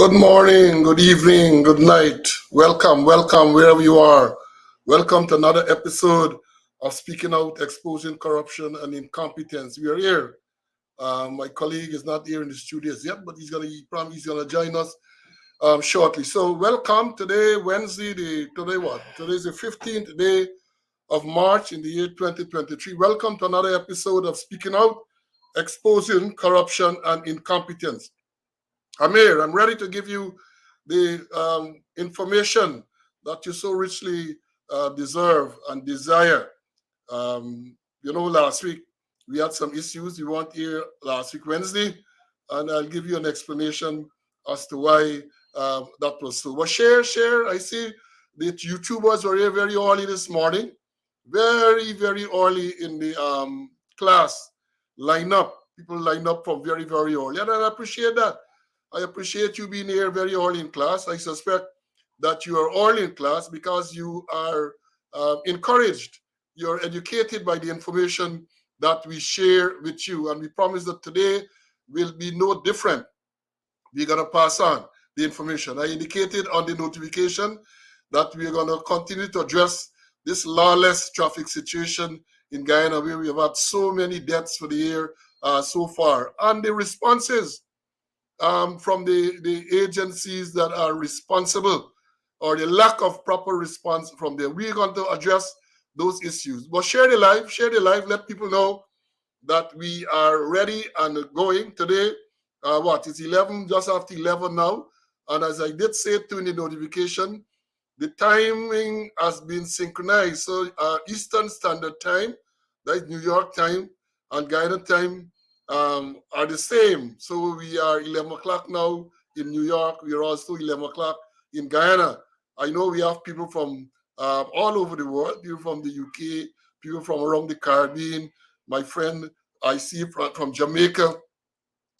Good morning, good evening, good night. Welcome wherever you are. Welcome to another episode of Speaking Out, Exposing Corruption and Incompetence. We are here. My colleague is not here in the studios yet, but he's gonna join us shortly. So welcome today, Wednesday. Today's the 15th day of March in the year 2023. Welcome to another episode of Speaking Out, Exposing Corruption and Incompetence. I'm here. I'm ready to give you the information that you so richly deserve and desire. Last week we had some issues. You weren't here last week, Wednesday, and I'll give you an explanation as to why that was so. But share. I see the YouTubers were here very early this morning, very early in the class lineup. People line up from very early, and I appreciate that. I appreciate you being here very early in class. I suspect that you are early in class because you are encouraged. You're educated by the information that we share with you. And we promise that today will be no different. We're going to pass on the information. I indicated on the notification that we're going to continue to address this lawless traffic situation in Guyana, where we have had so many deaths for the year so far. And the responses from the agencies that are responsible, or the lack of proper response from them. We're going to address those issues. But share the live, let people know that we are ready and going today. It's 11, just after 11 now. And as I did say to in the notification, the timing has been synchronized. So Eastern Standard Time, that is New York time, and Guyana time are the same. So we are 11 o'clock now in New York. We are also 11 o'clock in Guyana. I know we have people from all over the world, people from the UK, people from around the Caribbean. My friend I see from Jamaica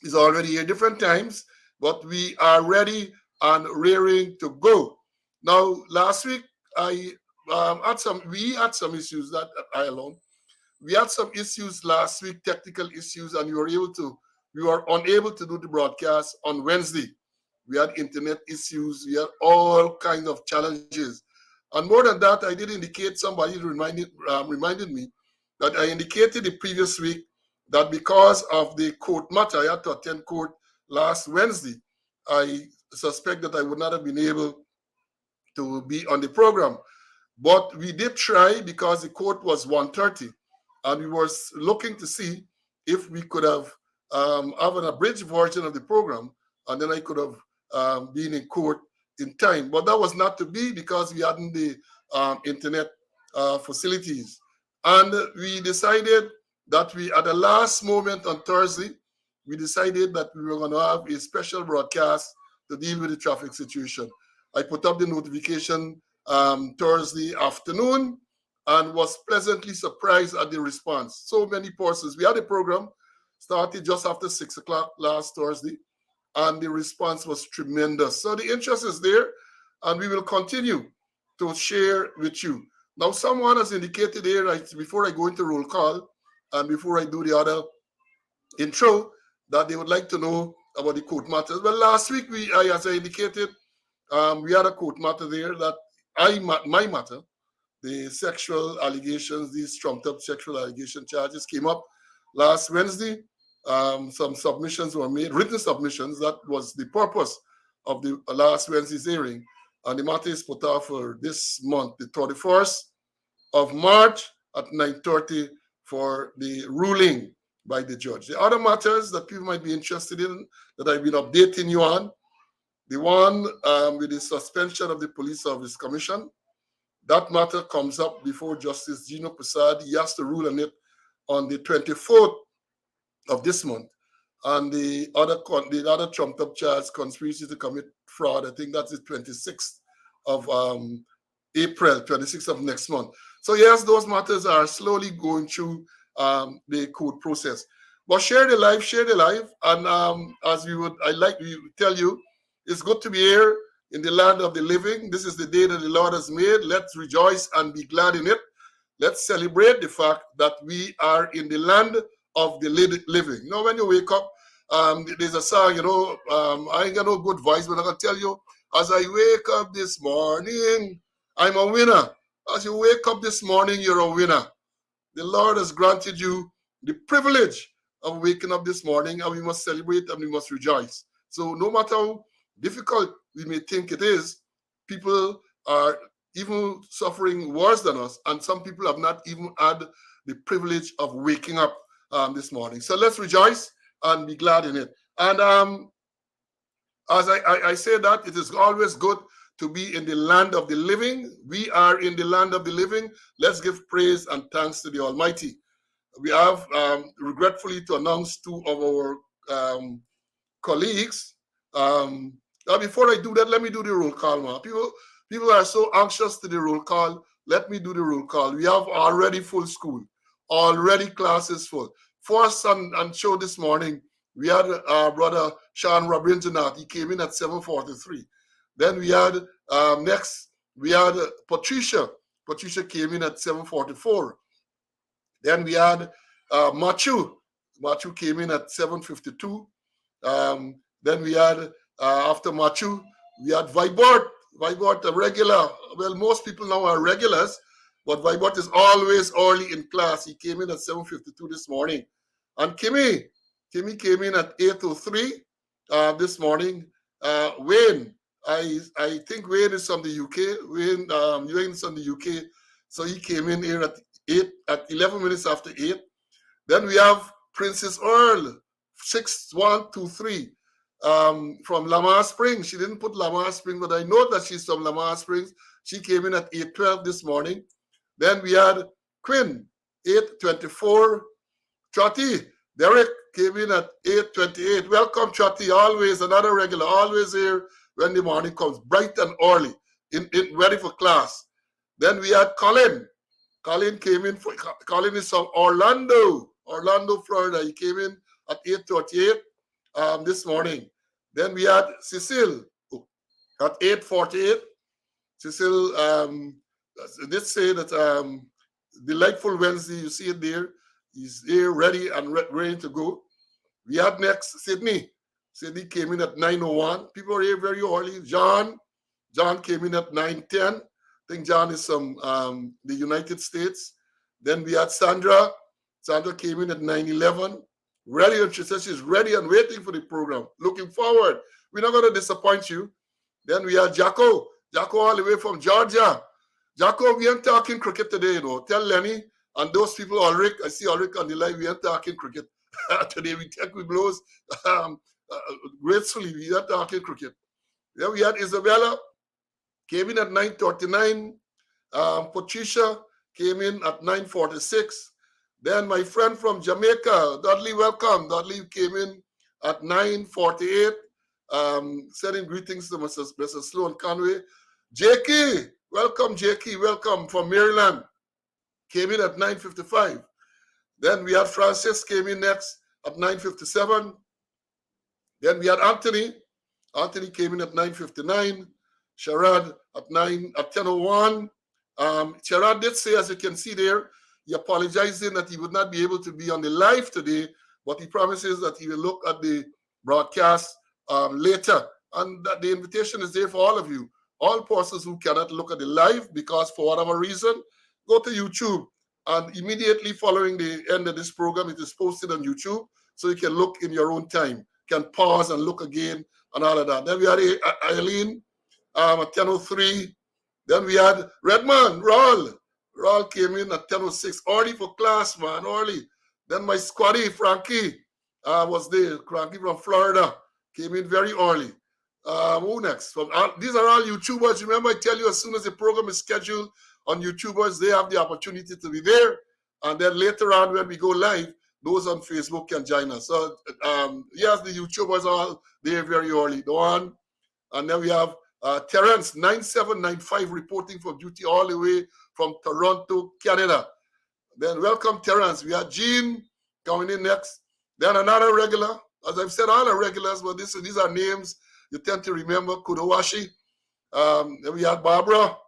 is already here different times, but we are ready and raring to go. Now, last week we had some issues that I alone. We had some issues last week, technical issues, and we were unable to do the broadcast on Wednesday. We had internet issues. We had all kinds of challenges. And more than that, I did indicate, somebody reminded me that I indicated the previous week that because of the court matter, I had to attend court last Wednesday. I suspect that I would not have been able to be on the program. But we did try because the court was 1:30. And we were looking to see if we could have an abridged version of the program, and then I could have been in court in time. But that was not to be because we hadn't the internet facilities. And we decided that at the last moment on Thursday, we decided that we were going to have a special broadcast to deal with the traffic situation. I put up the notification Thursday afternoon, and was pleasantly surprised at the response. So many persons. We had a program started just after 6 o'clock last Thursday, and the response was tremendous. So the interest is there, and we will continue to share with you. Now, someone has indicated here, before I go into roll call, and before I do the other intro, that they would like to know about the court matters. Well, last week, as I indicated, we had a court matter there that my matter, the sexual allegations, these trumped up sexual allegation charges came up last Wednesday. Some submissions were made, written submissions. That was the purpose of the last Wednesday's hearing. And the matter is put off for this month, the 31st of March at 9:30 for the ruling by the judge. The other matters that people might be interested in that I've been updating you on, the one with the suspension of the Police Service Commission, that matter comes up before Justice Gino Prasad. He has to rule on it on the 24th of this month. And the other trumped up charge, conspiracy to commit fraud, I think that's the 26th of April, 26th of next month. So yes, those matters are slowly going through the court process. But share the live, and I'd like to tell you, it's good to be here in the land of the living. This is the day that the Lord has made. Let's rejoice and be glad in it. Let's celebrate the fact that we are in the land of the living. You know, when you wake up There's a song, I ain't got no good voice, but I can tell you, as I wake up this morning, I'm a winner. As you wake up this morning, you're a winner. The Lord has granted you the privilege of waking up this morning, and we must celebrate and we must rejoice. So no matter how difficult we may think it is, people are even suffering worse than us, and some people have not even had the privilege of waking up this morning. So let's rejoice and be glad in it. And as I say that, it is always good to be in the land of the living. We are in the land of the living. Let's give praise and thanks to the Almighty. We have regretfully to announce two of our colleagues. Now, before I do that, let me do the roll call, man. People are so anxious to the roll call. Let me do the roll call. We have already full school, already classes full. First and show this morning, we had brother Sean Rabindranath. He came in at 7:43. Then we had next, we had Patricia. Patricia came in at 7:44. Then we had Machu. Machu came in at 7:52. Then we had, after Machu, we had Vibort. Vibort, a regular. Well, most people now are regulars, but Vibort is always early in class. He came in at 7:52 this morning. And Kimmy came in at 8:03 this morning. Wayne, I think Wayne is from the UK. Wayne is from the UK. So he came in here at 11 minutes after 8. Then we have Princess Earl, 6123, from Lamar Springs. She didn't put Lamar Springs, but I know that she's from Lamar Springs. She came in at 8:12 this morning. Then we had Quinn, 8:24. Trotty, Derek came in at 8:28. Welcome, Trotty, always another regular, always here when the morning comes, bright and early, ready for class. Then we had Colin. Colin came in. Colin is from Orlando, Florida. He came in at 8:38 this morning. Then we had Cecile at 8:48. Cecile did say that delightful Wednesday. You see it there. He's here, ready and ready to go. We had next Sydney. Sydney came in at 9:01. People are here very early. John came in at 9:10. I think John is from the United States. Then we had Sandra. Sandra came in at 9:11. Ready, and she says she's ready and waiting for the program. Looking forward. We're not going to disappoint you. Then we had Jacko. Jacko all the way from Georgia. Jacko, we ain't talking cricket today, Tell Lenny and those people, Ulrich, I see Ulrich on the live, we ain't talking cricket. Today we take we blows gracefully. We are talking cricket. Then we had Isabella. Came in at 9:39. Patricia came in at 9:46. Then my friend from Jamaica, Dudley, welcome. Dudley came in at 9:48. Sending greetings to Mr. Sloan Conway. Jakey, welcome, Jakey. Welcome from Maryland. Came in at 9:55. Then we had Francis came in next at 9:57. Then we had Anthony. Anthony came in at 9:59. Sharad at 10:01. Sharad did say, as you can see there, he apologizing that he would not be able to be on the live today, but he promises that he will look at the broadcast later. And that the invitation is there for all of you. All persons who cannot look at the live because for whatever reason, go to YouTube. And immediately following the end of this program, it is posted on YouTube, so you can look in your own time. You can pause and look again and all of that. Then we had Eileen at 10:03. Then we had Redman, Raul. Raul came in at 10:06. Early for class, man, early. Then my squaddy, Frankie, was there. Frankie from Florida came in very early. Who next? These are all YouTubers. Remember, I tell you, as soon as the program is scheduled on YouTubers, they have the opportunity to be there. And then later on, when we go live, those on Facebook can join us. So, yes, the YouTubers are all there very early. The one. And then we have Terrence, 9795, reporting for duty all the way from Toronto, Canada. Then welcome, Terrence. We have Jean coming in next. Then another regular. As I've said, all the regulars, but these are names you tend to remember. Kudowashi. Then we had Barbara.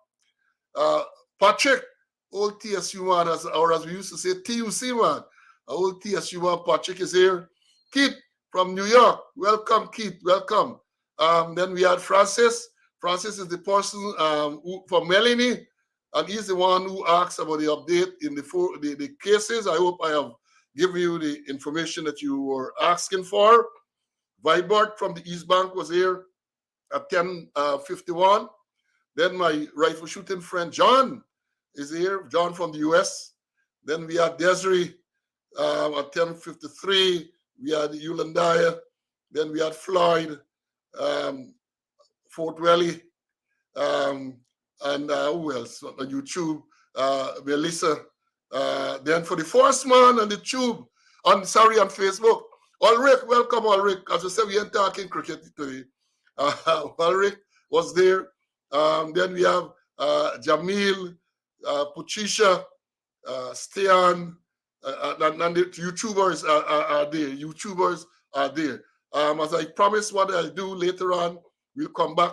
Patrick, old TSU man, or as we used to say, TUC man. Old TSU man, Patrick is here. Keith from New York. Welcome, Keith. Welcome. Then we had Francis. Francis is the person from Melanie, and he's the one who asked about the update in the cases. I hope I have given you the information that you were asking for. Vibert from the East Bank was here at 10:51. Then my rifle shooting friend John is here. John from the US. Then we had Desiree at 10:53. We had Yulandaya. Then we had Floyd, Fort Valley, and who else on YouTube? Melissa. Then for the first man on the tube, on Facebook, Ulrich, welcome Ulrich. As I said, we ain't talking cricket today. Ulrich was there. Then we have Jamil, Puchisha, Stian, and the YouTubers are there. YouTubers are there. As I promised, what I'll do later on, we'll come back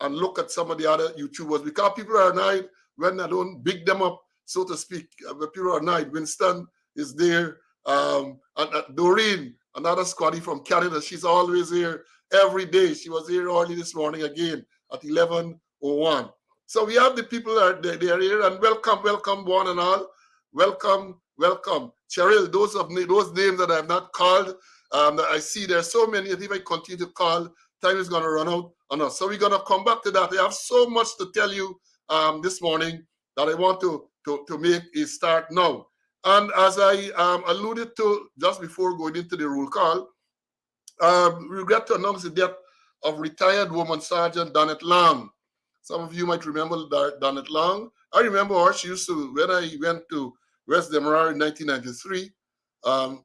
and look at some of the other YouTubers, because people are annoyed when I don't big them up, so to speak. People are annoyed. Winston is there. And Doreen, another squaddy from Canada, she's always here every day. She was here early this morning again at 11:01. So we have the people that they are here, and welcome one and all. Welcome. Cheryl, those names that I have not called, that I see there's so many that if I continue to call, time is going to run out on us. So we're going to come back to that. I have so much to tell you this morning that I want to make a start now. And as I alluded to just before going into the roll call, we regret to announce the death of retired Woman Sergeant Donette Long. Some of you might remember Donette Long. I remember her. She used to, when I went to West Demerara in 1993,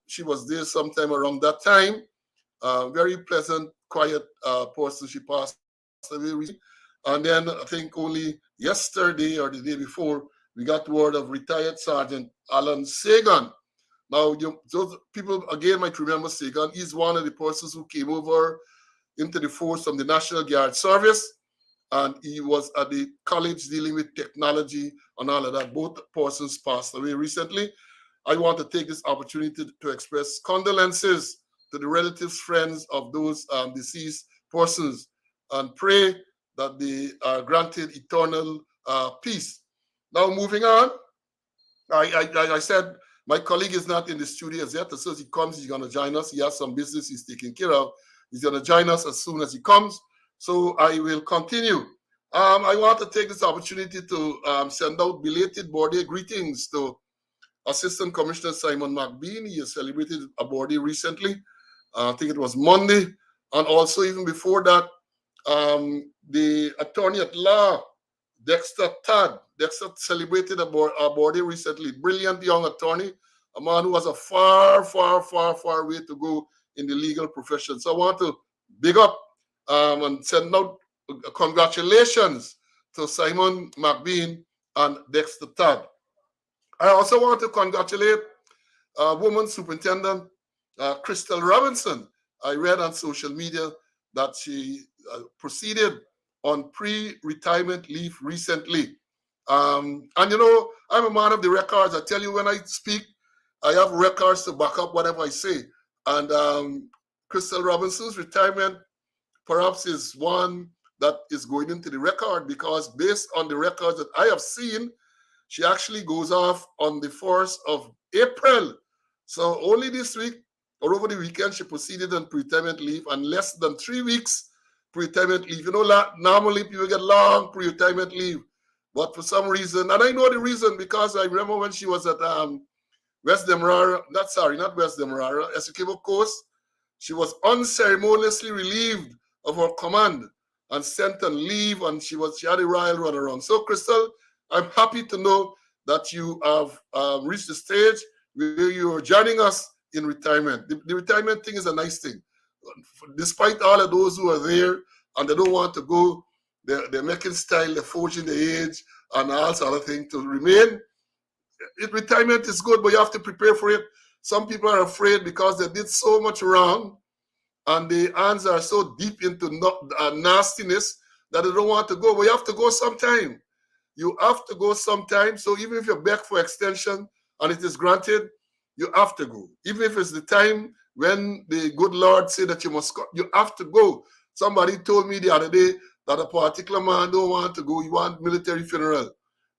she was there sometime around that time. Very pleasant, quiet person. She passed away recently. And then I think only yesterday or the day before, we got word of retired Sergeant Alan Sagan. Now, those people, again, might remember Sagan. He's one of the persons who came over into the force from the National Guard Service, and he was at the college dealing with technology and all of that. Both persons passed away recently. I want to take this opportunity to express condolences to the relatives, friends of those deceased persons, and pray that they are granted eternal peace. Now, moving on, I said my colleague is not in the studio as yet. As soon as he comes, he's going to join us. He has some business he's taking care of. He's going to join us as soon as he comes. So I will continue. I want to take this opportunity to send out belated birthday greetings to Assistant Commissioner Simon McBean. He has celebrated a birthday recently. I think it was Monday. And also, even before that, the attorney at law, Dexter Todd. Dexter celebrated a birthday recently. Brilliant young attorney, a man who has a far way to go in the legal profession. So I want to big up and send out congratulations to Simon McBean and Dexter Todd. I also want to congratulate Woman Superintendent Crystal Robinson. I read on social media that she proceeded on pre-retirement leave recently. And you know, I'm a man of the records. I tell you, when I speak, I have records to back up whatever I say. And Crystal Robinson's retirement perhaps is one that is going into the record, because based on the records that I have seen, she actually goes off on the 1st of April. So only this week or over the weekend, she proceeded on pre-retirement leave, and less than 3 weeks pre-retirement leave. You know, normally people get long pre-retirement leave, but for some reason, and I know the reason, because I remember when she was at West Demerara, not West Demerara, Essequibo Coast, she was unceremoniously relieved of her command and sent on leave, and she had a royal run around. So, Crystal, I'm happy to know that you have reached the stage where you are joining us in retirement. The retirement thing is a nice thing. Despite all of those who are there and they don't want to go, they're making style, they're forging the age, and all sort of thing to remain. Retirement is good, but you have to prepare for it. Some people are afraid because they did so much wrong, and the hands are so deep into nastiness that they don't want to go. But you have to go sometime. You have to go sometime. So even if you're back for extension and it is granted, you have to go. Even if it's the time when the good Lord said that you have to go. Somebody told me the other day that a particular man don't want to go. He want military funeral.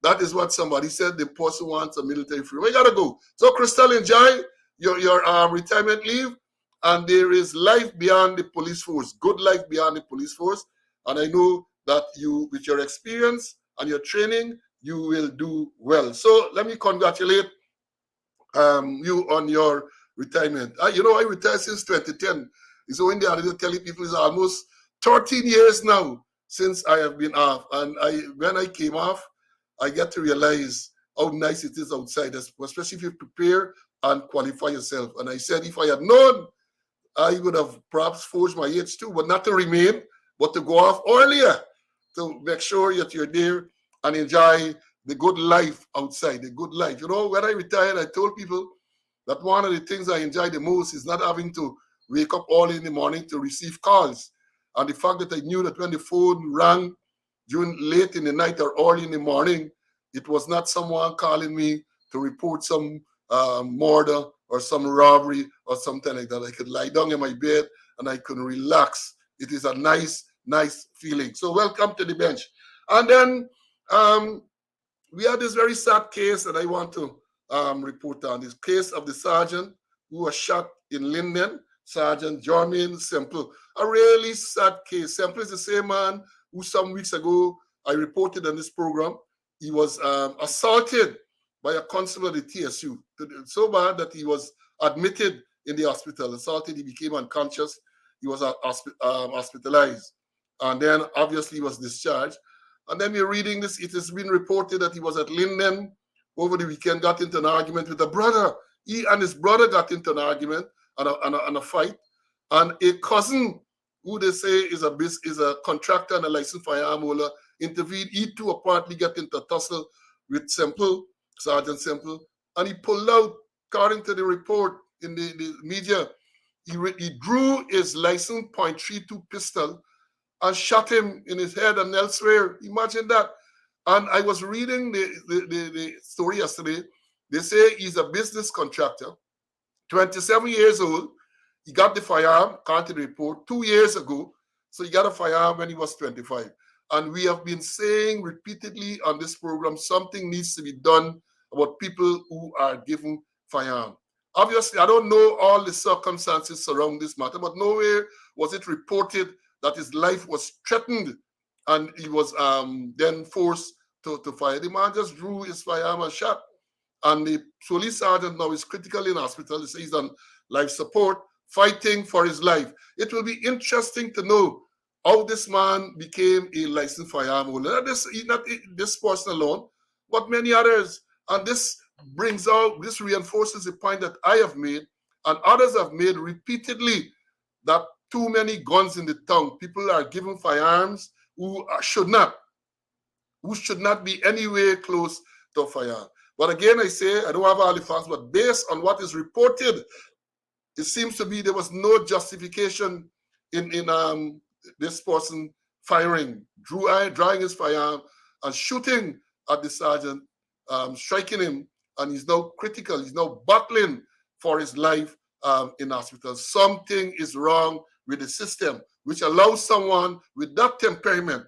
That is what somebody said. The person wants a military funeral. You gotta go. So, Crystal, enjoy your retirement leave. And there is life beyond the police force. Good life beyond the police force. And I know that you, with your experience and your training, you will do well. So let me congratulate you on your retirement. I retired since 2010. So when they are telling people it's almost 13 years now since I have been off. And when I came off, I get to realize how nice it is outside, especially if you prepare and qualify yourself. And I said, if I had known, I would have perhaps forged my age too, but not to remain, but to go off earlier to make sure that you're there and enjoy the good life outside, the good life. When I retired, I told people that one of the things I enjoy the most is not having to wake up early in the morning to receive calls. And the fact that I knew that when the phone rang during late in the night or early in the morning, it was not someone calling me to report some murder or some robbery or something like that. I could lie down in my bed and I could relax. It is a nice, nice feeling. So welcome to the bench. And then we had this very sad case that I want to report on. This case of the sergeant who was shot in Linden, Sergeant Jermaine Semple. A really sad case. Semple is the same man who some weeks ago I reported on this program. He was assaulted by a constable at the TSU. So bad that he was admitted in the hospital. Assaulted, he became unconscious. He was hospitalized. And then obviously he was discharged. And then we're reading this. It has been reported that he was at Linden over the weekend, got into an argument with a brother. He and his brother got into an argument and a fight. And a cousin, who they say is a contractor and a licensed firearm holder, intervened. He too apparently got into a tussle with Semple, Sergeant Semple, and he pulled out, according to the report in the media, he drew his licensed .32 pistol and shot him in his head and elsewhere. Imagine that. And I was reading the story yesterday. They say he's a business contractor, 27 years old. He got the firearm, according to the report, 2 years ago. So he got a firearm when he was 25. And we have been saying repeatedly on this program, something needs to be done about people who are given firearm. Obviously, I don't know all the circumstances surrounding this matter, but nowhere was it reported that his life was threatened and he was then forced to fire. The man just drew his firearm and shot. And the police sergeant now is critically in hospital. They say he's on life support, fighting for his life. It will be interesting to know how this man became a licensed firearm holder. Not this person alone, but many others. And this reinforces the point that I have made and others have made repeatedly, that too many guns in the town. People are given firearms who should not be anywhere close to a firearm. But again, I say, I don't have all the facts, but based on what is reported, it seems to be there was no justification in this person drawing his firearm and shooting at the sergeant, striking him, and he's now critical. He's now battling for his life in hospital. Something is wrong with the system, which allows someone with that temperament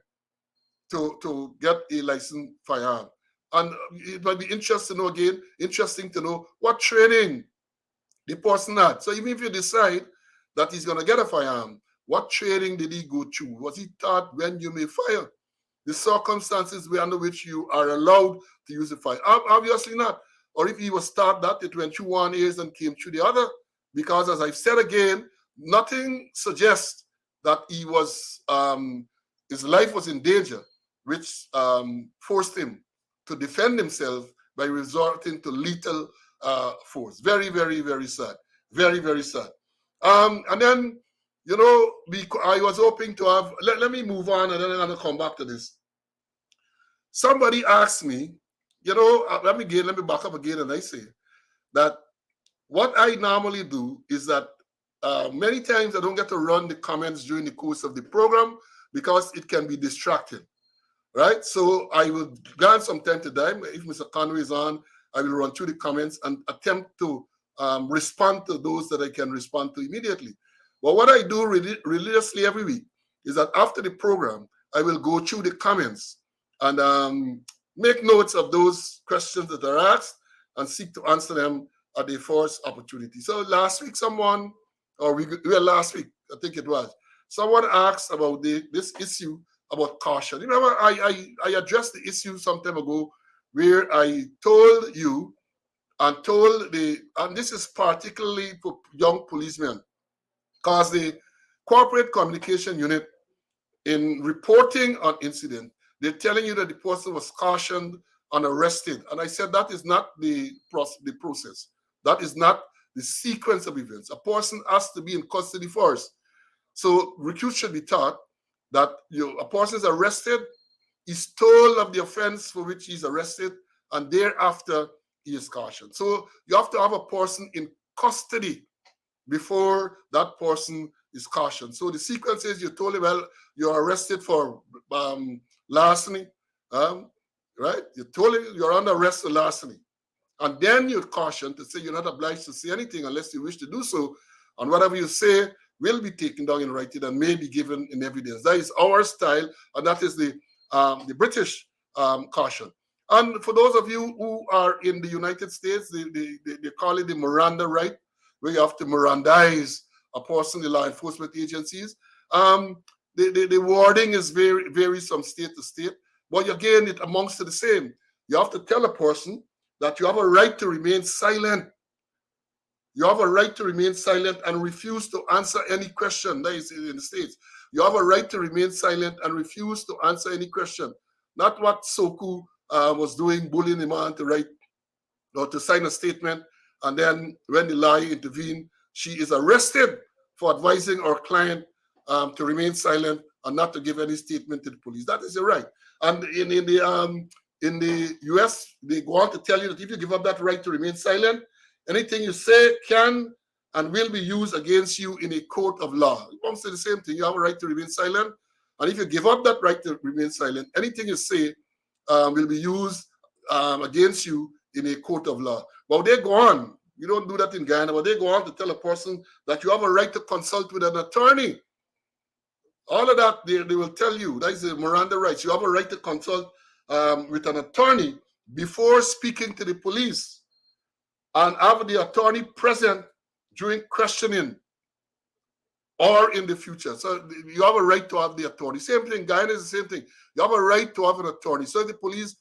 to get a licensed firearm. And it might be interesting to know what training the person had. So even if you decide that he's going to get a firearm, what training did he go through? Was he taught when you may fire? The circumstances under which you are allowed to use the firearm? Obviously not. Or if he was taught that, it went through one ears and came through the other. Because as I've said again, nothing suggests that his life was in danger, which forced him to defend himself by resorting to lethal force. Very, very, very sad. Very, very sad. And then, I was hoping to have, let me move on and then I'm going to come back to this. Somebody asked me, let me back up again and I say that what I normally do is that many times I don't get to run the comments during the course of the program because it can be distracting. Right? So I will grant some time to time. If Mr. Conway is on, I will run through the comments and attempt to respond to those that I can respond to immediately. But what I do religiously every week is that after the program, I will go through the comments and make notes of those questions that are asked and seek to answer them at the first opportunity. So last week, someone, or last week, I think it was, someone asked about this issue about caution. Remember, I addressed the issue some time ago where I told you and and this is particularly for young policemen, because the corporate communication unit, in reporting on incident, they're telling you that the person was cautioned and arrested. And I said that is not the process. That is not the sequence of events. A person has to be in custody first. So recruits should be taught that a person is arrested, is told of the offense for which he's arrested, and thereafter he is cautioned. So you have to have a person in custody before that person is cautioned. So the sequence is you told him, well, you're arrested for larceny, right? You told him you're under arrest for larceny. And then you're cautioned to say you're not obliged to say anything unless you wish to do so. And whatever you say will be taken down in writing and may be given in evidence. That is our style, and that is the British caution. And for those of you who are in the United States, they call it the Miranda right, where you have to Mirandize a person, the law enforcement agencies. The wording is varies from state to state, but again, it amounts to the same. You have to tell a person that you have a right to remain silent. You have a right to remain silent and refuse to answer any question. That is in the States. You have a right to remain silent and refuse to answer any question. Not what Soku was doing, bullying the man to write or to sign a statement. And then when the lawyer intervened, she is arrested for advising our client to remain silent and not to give any statement to the police. That is your right. And in the US, they go on to tell you that if you give up that right to remain silent, anything you say can and will be used against you in a court of law. It comes to the same thing. You have a right to remain silent. And if you give up that right to remain silent, anything you say will be used against you in a court of law. But they go on. You don't do that in Guyana, but they go on to tell a person that you have a right to consult with an attorney. All of that, they will tell you. That is the Miranda rights. You have a right to consult with an attorney before speaking to the police and have the attorney present during questioning or in the future. So you have a right to have the attorney. Same thing, Guyana is the same thing. You have a right to have an attorney. So if the police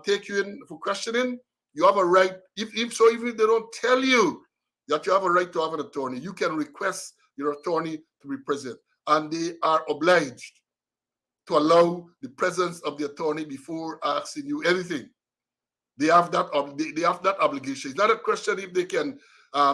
take you in for questioning, you have a right, even if they don't tell you that you have a right to have an attorney, you can request your attorney to be present. And they are obliged to allow the presence of the attorney before asking you anything. They have that obligation. It's not a question if they can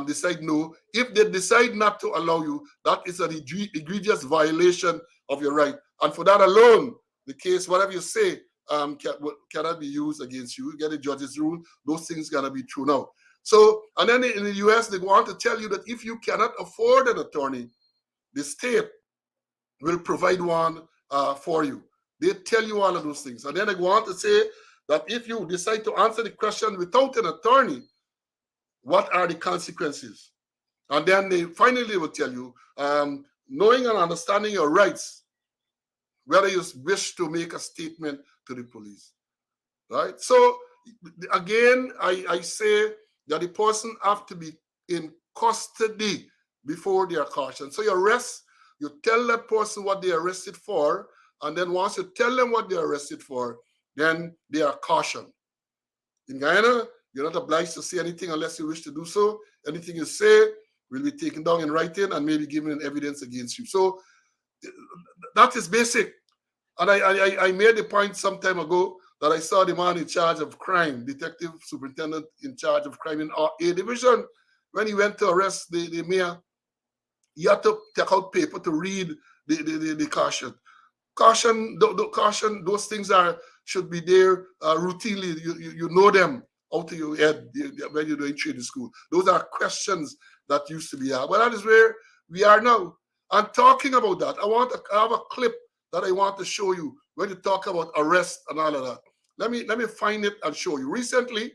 decide no. If they decide not to allow you, that is an egregious violation of your right. And for that alone, the case, whatever you say, cannot be used against you. You get a judge's rule, those things cannot be thrown out. So, and then in the US, they go on to tell you that if you cannot afford an attorney, the state will provide one for you. They tell you all of those things. And then they go on to say that if you decide to answer the question without an attorney, what are the consequences? And then they finally will tell you, knowing and understanding your rights, whether you wish to make a statement to the police, right? So again, I say that the person have to be in custody before they are cautioned. So you arrest, you tell that person what they are arrested for, and then once you tell them what they are arrested for, then they are cautioned. In Guyana, you're not obliged to say anything unless you wish to do so. Anything you say will be taken down in writing and maybe given in evidence against you. So that is basic. And I made the point some time ago that I saw the man in charge of crime, detective superintendent in charge of crime in our A division. When he went to arrest the mayor, he had to take out paper to read the caution. Caution, those things should be there routinely. You know them out of your head when you're doing training school. Those are questions that used to be asked. But that is where we are now. And talking about that, I have a clip that I want to show you when you talk about arrest and all of that. Let me find it and show you. Recently,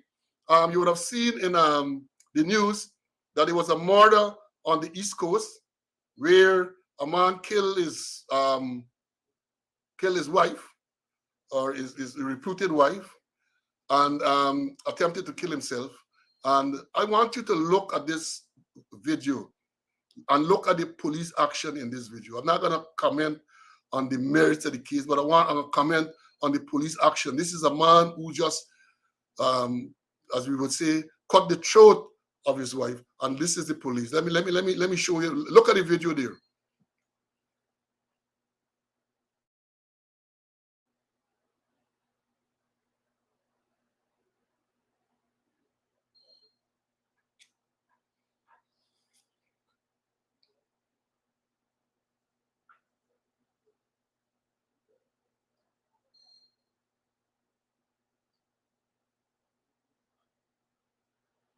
you would have seen in the news that there was a murder on the East Coast where a man killed his wife, or his reputed wife, and attempted to kill himself. And I want you to look at this video and look at the police action in this video. I'm not going to comment on the merits of the case, but I'm going to comment on the police action. This is a man who just, as we would say, cut the throat of his wife, and this is the police. Let me show you. Look at the video there.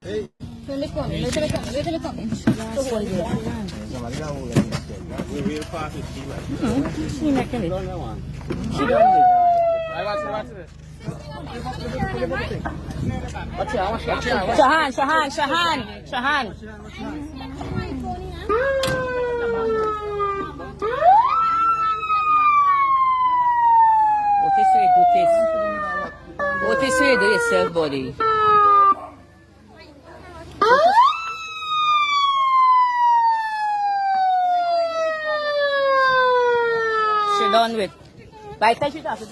Hey. We're recording. She done Shahan. What is it? Do yourself, body. She done with. By the time she done with.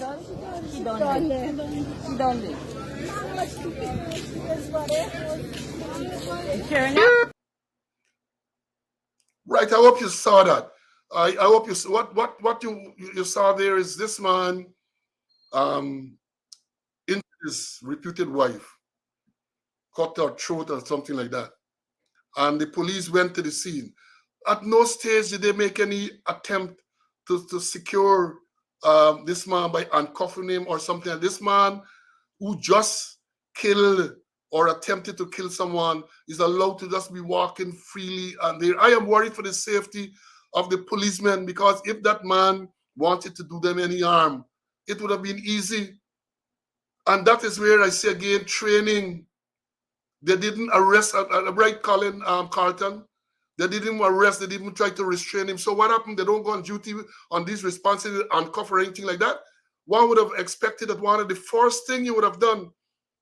Right, I hope you saw that. I hope you saw what you saw there is this man in his reputed wife, cut her throat or something like that. And the police went to the scene. At no stage did they make any attempt to secure this man by handcuffing him or something. This man who just killed or attempted to kill someone is allowed to just be walking freely. And there, I am worried for the safety of the policemen, because if that man wanted to do them any harm, it would have been easy. And that is where I say again, training. They didn't arrest, right, Carlton? They didn't arrest, they didn't try to restrain him. So what happened? They don't go on duty on these responsibilities, handcuff or anything like that. One would have expected that one of the first thing you would have done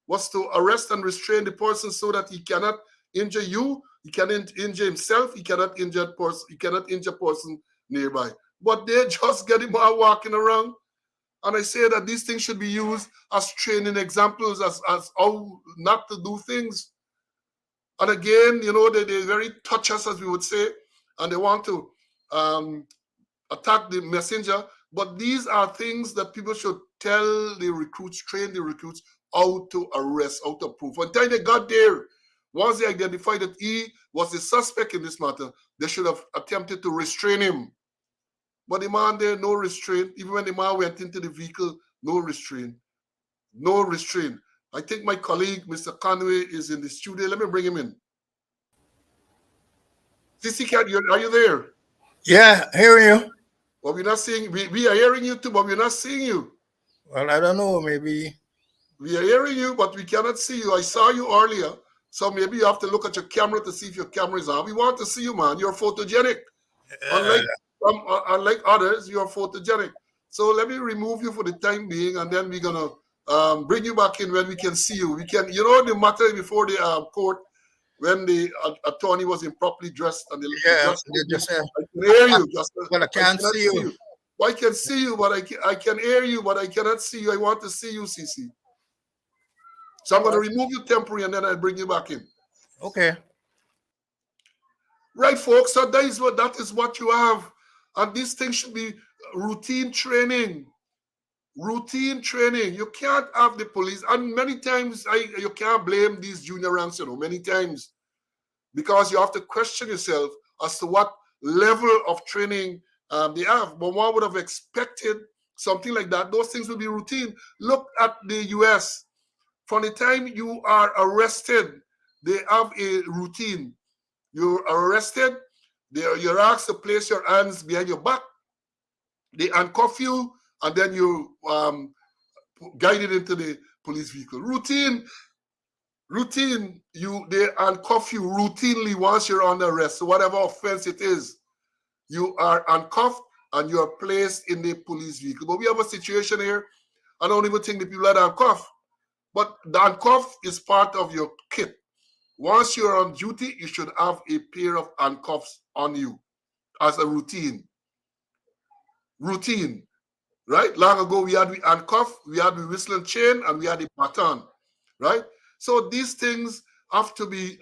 was to arrest and restrain the person so that he cannot injure you, he cannot injure himself, he cannot injure person nearby. But they just get him out walking around. And I say that these things should be used as training examples, as how not to do things. And again, you know, they're very touchers, as we would say, and they want to attack the messenger. But these are things that people should tell the recruits, train the recruits how to arrest, how to prove. Until they got there, once they identified that he was the suspect in this matter, they should have attempted to restrain him. But the man there, no restraint. Even when the man went into the vehicle, no restraint. No restraint. I think my colleague, Mr. Conway, is in the studio. Let me bring him in. CC Cat, are you there? Yeah, hearing you. Well, we're not seeing, we are hearing you too, but we're not seeing you. Well, I don't know, maybe. We are hearing you, but we cannot see you. I saw you earlier, so maybe you have to look at your camera to see if your camera is on. We want to see you, man. You're photogenic. Unlike others, you are photogenic. So let me remove you for the time being, and then we're gonna bring you back in when we can see you. We can, you know, the matter before the court, when the attorney was improperly dressed, and I can hear you. But I can't see you. Well, I can see you, but I can hear you, but I cannot see you. I want to see you, CC. So I'm going to remove you temporarily, and then I'll bring you back in. Okay. Right, folks. So that is what you have, and these things should be routine training. Routine training. You can't have the police, and many times you can't blame these junior ranks. You know, many times, because you have to question yourself as to what level of training they have. But one would have expected something like that. Those things will be routine. Look at the U.S. From the time you are arrested, they have a routine. You're arrested, you're asked to place your hands behind your back. They handcuff you, and then you guided into the police vehicle. Routine routine, they handcuff you routinely once you're under arrest. So whatever offense it is, you are handcuffed and you are placed in the police vehicle. But we have a situation here. I don't even think the people are handcuffed. But the handcuff is part of your kit. Once you're on duty, you should have a pair of handcuffs on you as a routine. Routine, right? Long ago, we had the handcuff, we had the whistling chain, and we had the baton, right? So these things have to be,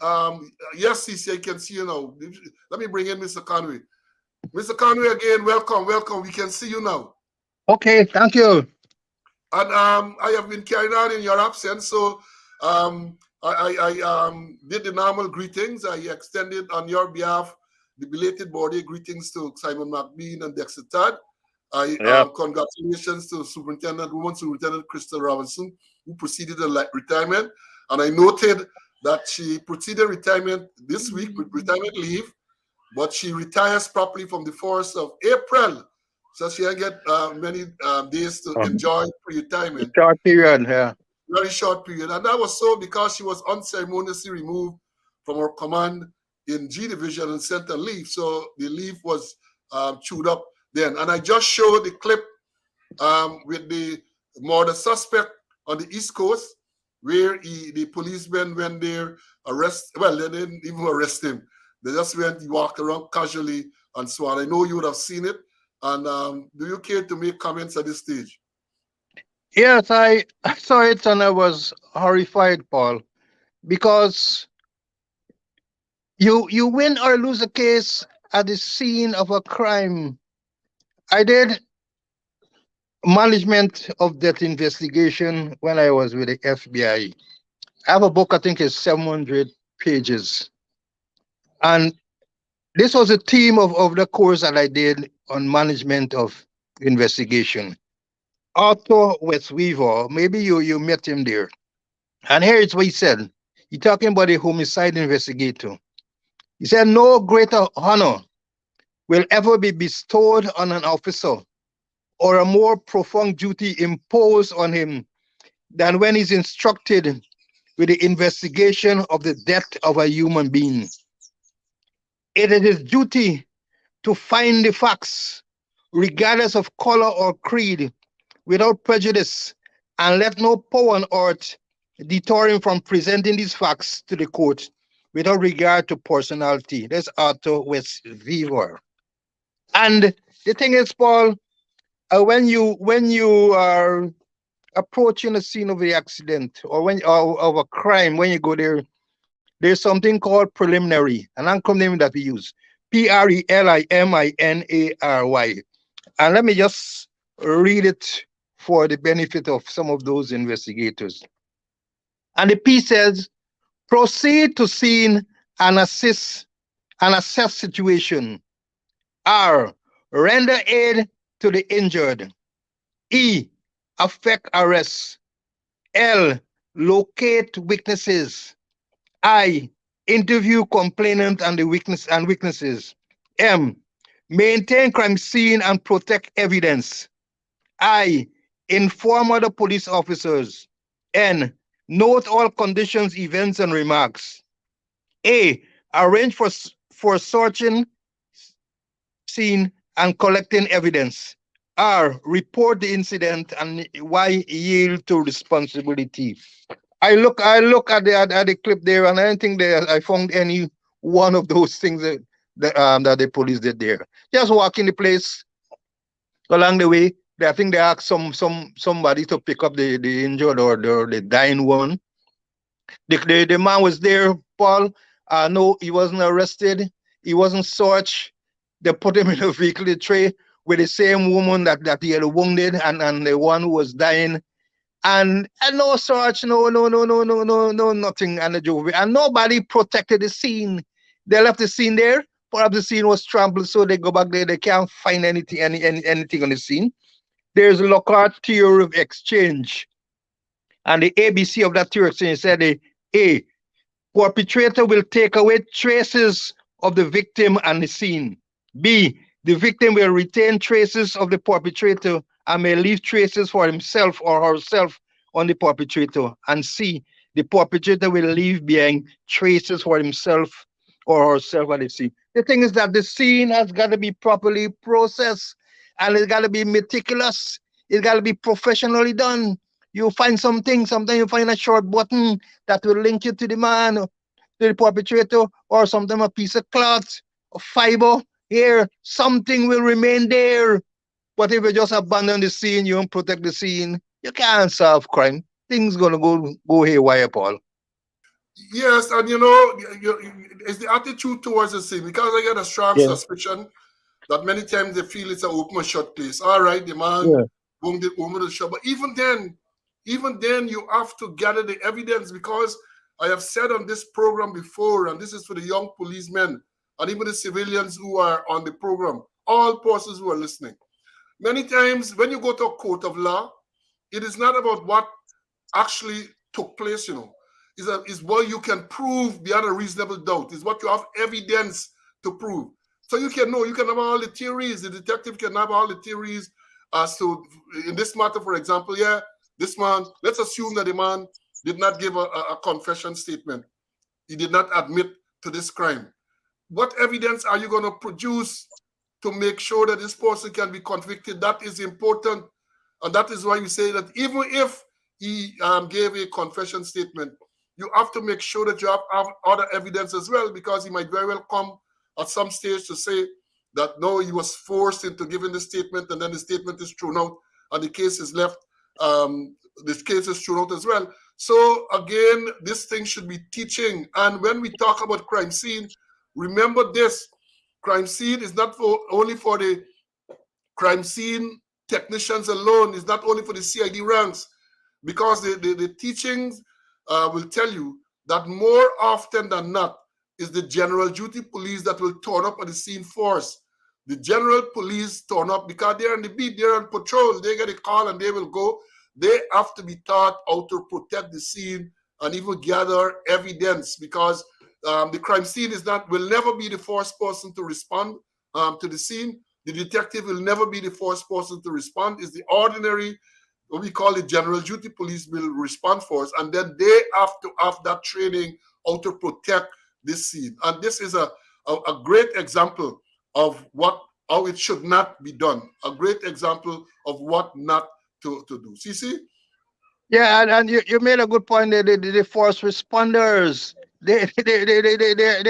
yes, CC, I can see you now. Let me bring in Mr. Conway. Mr. Conway, again, welcome, welcome. We can see you now. Okay, thank you. And I have been carrying on in your absence, so I did the normal greetings. I extended on your behalf the belated birthday greetings to Simon McBean and Dexter Todd. Congratulations to Woman Superintendent Crystal Robinson, who proceeded to retirement. And I noted that she proceeded retirement this week with retirement leave, but she retires properly from the 1st of April. So she can get many days to enjoy pre-retirement. Short period, yeah. Very short period. And that was so because she was unceremoniously removed from her command in G Division and sent on leave. So the leave was chewed up then. And I just showed the clip with the murder suspect on the East Coast, where the policemen, when they they didn't even arrest him. They just he walked around casually and so on. I know you would have seen it. And do you care to make comments at this stage? Yes, I saw it and I was horrified, Paul, because you win or lose a case at the scene of a crime. I did management of that investigation when I was with the FBI. I have a book, I think it's 700 pages. And this was a theme of the course that I did on management of investigation. Arthur Weaver, maybe you met him there. And here is what he said. He's talking about a homicide investigator. He said, no greater honor will ever be bestowed on an officer or a more profound duty imposed on him than when he's instructed with the investigation of the death of a human being. It is his duty to find the facts, regardless of color or creed, without prejudice, and let no power on earth deter him from presenting these facts to the court without regard to personality. That's Arthur Weaver. And the thing is, Paul, when you are approaching the scene of the accident or of a crime, when you go there, there's something called preliminary, an acronym that we use, PRELIMINARY. And let me just read it for the benefit of some of those investigators. And the P says, proceed to scene and assess situation. R, render aid to the injured. E, effect arrest. L, locate witnesses. I, interview complainant and witnesses. M, maintain crime scene and protect evidence. I, inform other police officers. N, note all conditions, events, and remarks. A, arrange for searching scene and collecting evidence. R, report the incident, and Y, yield to responsibility. I look at the clip there, and I don't think I found any one of those things that the police did there. Just walking the place along the way. I think they asked somebody to pick up the injured or the dying one. The man was there, Paul. No, he wasn't arrested. He wasn't searched. They put him in a vehicle tray with the same woman that he had wounded and the one who was dying. And no search, no, nothing. And nobody protected the scene. They left the scene there. Perhaps the scene was trampled, so they go back there. They can't find anything on the scene. There's a Lockhart theory of exchange. And the ABC of that theory of exchange said A, perpetrator will take away traces of the victim and the scene. B, the victim will retain traces of the perpetrator and may leave traces for himself or herself on the perpetrator. And C, the perpetrator will leave behind traces for himself or herself at the scene. The thing is that the scene has got to be properly processed and it's got to be meticulous. It's got to be professionally done. You find something, sometimes you find a short button that will link you to the man, to the perpetrator, or sometimes a piece of cloth, a fiber. Here, something will remain there. But if you just abandon the scene, you don't protect the scene, you can't solve crime. Things gonna go haywire, Paul. Yes, and it's the attitude towards the scene because I get a strong Yeah, suspicion that many times they feel it's an open and shut case. All right, the man yeah, won't the woman the shot, but even then, you have to gather the evidence because I have said on this program before, and this is for the young policemen and even the civilians who are on the program, all persons who are listening. Many times, when you go to a court of law, it is not about what actually took place, is what you can prove beyond a reasonable doubt, is what you have evidence to prove. So you can have all the theories. The detective can have all the theories as to, in this matter, for example, this man, let's assume that the man did not give a confession statement. He did not admit to this crime. What evidence are you going to produce to make sure that this person can be convicted? That is important. And that is why we say that even if he gave a confession statement, you have to make sure that you have other evidence as well, because he might very well come at some stage to say that no, he was forced into giving the statement, and then the statement is thrown out and the case is left. This case is thrown out as well. So again, this thing should be teaching. And when we talk about crime scene, remember this: crime scene is not only for the crime scene technicians alone. It's not only for the CID ranks, because the teachings will tell you that more often than not is the general duty police that will turn up at the scene first. The general police turn up because they're on the beat, they're on patrol, they get a call and they will go. They have to be taught how to protect the scene and even gather evidence, because the crime scene will never be the first person to respond to the scene. The detective will never be the first person to respond. It's the ordinary, what we call the general duty police, will respond first, and then they have to have that training how to protect this scene. And this is a great example of how it should not be done. A great example of what not to do. CC? yeah, and you made a good point. The first responders, they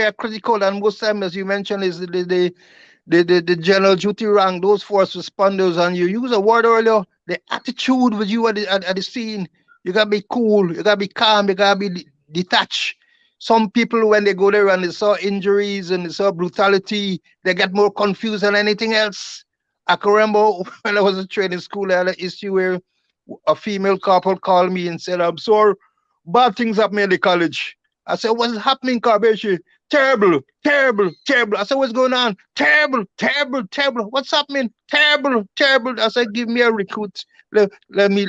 are critical, and most times, as you mentioned, is the general duty rank, those first responders, and you use a word earlier, the attitude with you at the scene. You gotta be cool, you gotta be calm, you gotta be detached. Some people, when they go there and they saw injuries and they saw brutality, they get more confused than anything else. I can remember when I was in training school, I had an issue where a female couple called me and said, "I'm sorry, bad things happened in the college." I said, "What's happening, Carbeshi?" "Terrible, terrible, terrible." I said, "What's going on?" "Terrible, terrible, terrible." "What's happening?" "Terrible, terrible." I said, "Give me a recruit. Let me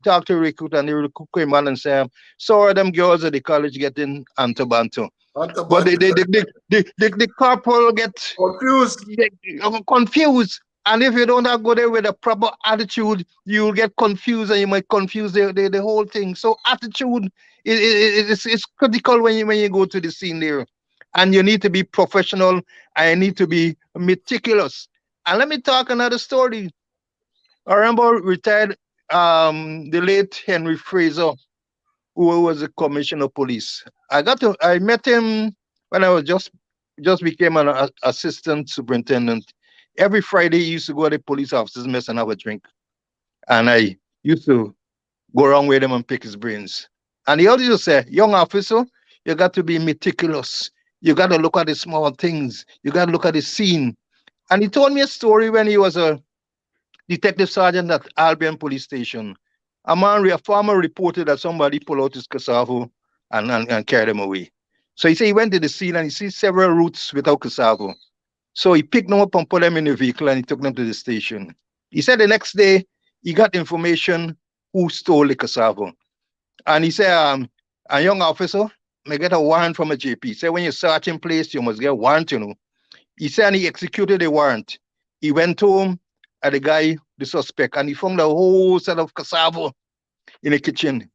talk to a recruit." And the recruit came on and said, "Sorry, them girls at the college getting antabanto." But the couple get Confused. confused. And if you don't go there with a proper attitude, you'll get confused and you might confuse the whole thing. So attitude is critical when you go to the scene there. And you need to be professional and you need to be meticulous. And let me talk another story. I remember retired the late Henry Fraser, who was a commissioner of police. I met him when I was just became an assistant superintendent. Every Friday, he used to go to the police officers' mess and have a drink. And I used to go around with him and pick his brains. And he always used to say, "Young officer, you got to be meticulous. You got to look at the small things. You got to look at the scene." And he told me a story when he was a detective sergeant at Albion Police Station. A farmer reported that somebody pulled out his cassava and carried him away. So he said he went to the scene and he see several roots without cassava. So he picked them up and put them in the vehicle and he took them to the station. He said the next day he got information who stole the cassava. And he said, "A young officer may get a warrant from a JP." He said, "When you search in place, you must get a warrant. He said, and he executed the warrant. He went home at the guy, the suspect, and he found a whole set of cassava in the kitchen.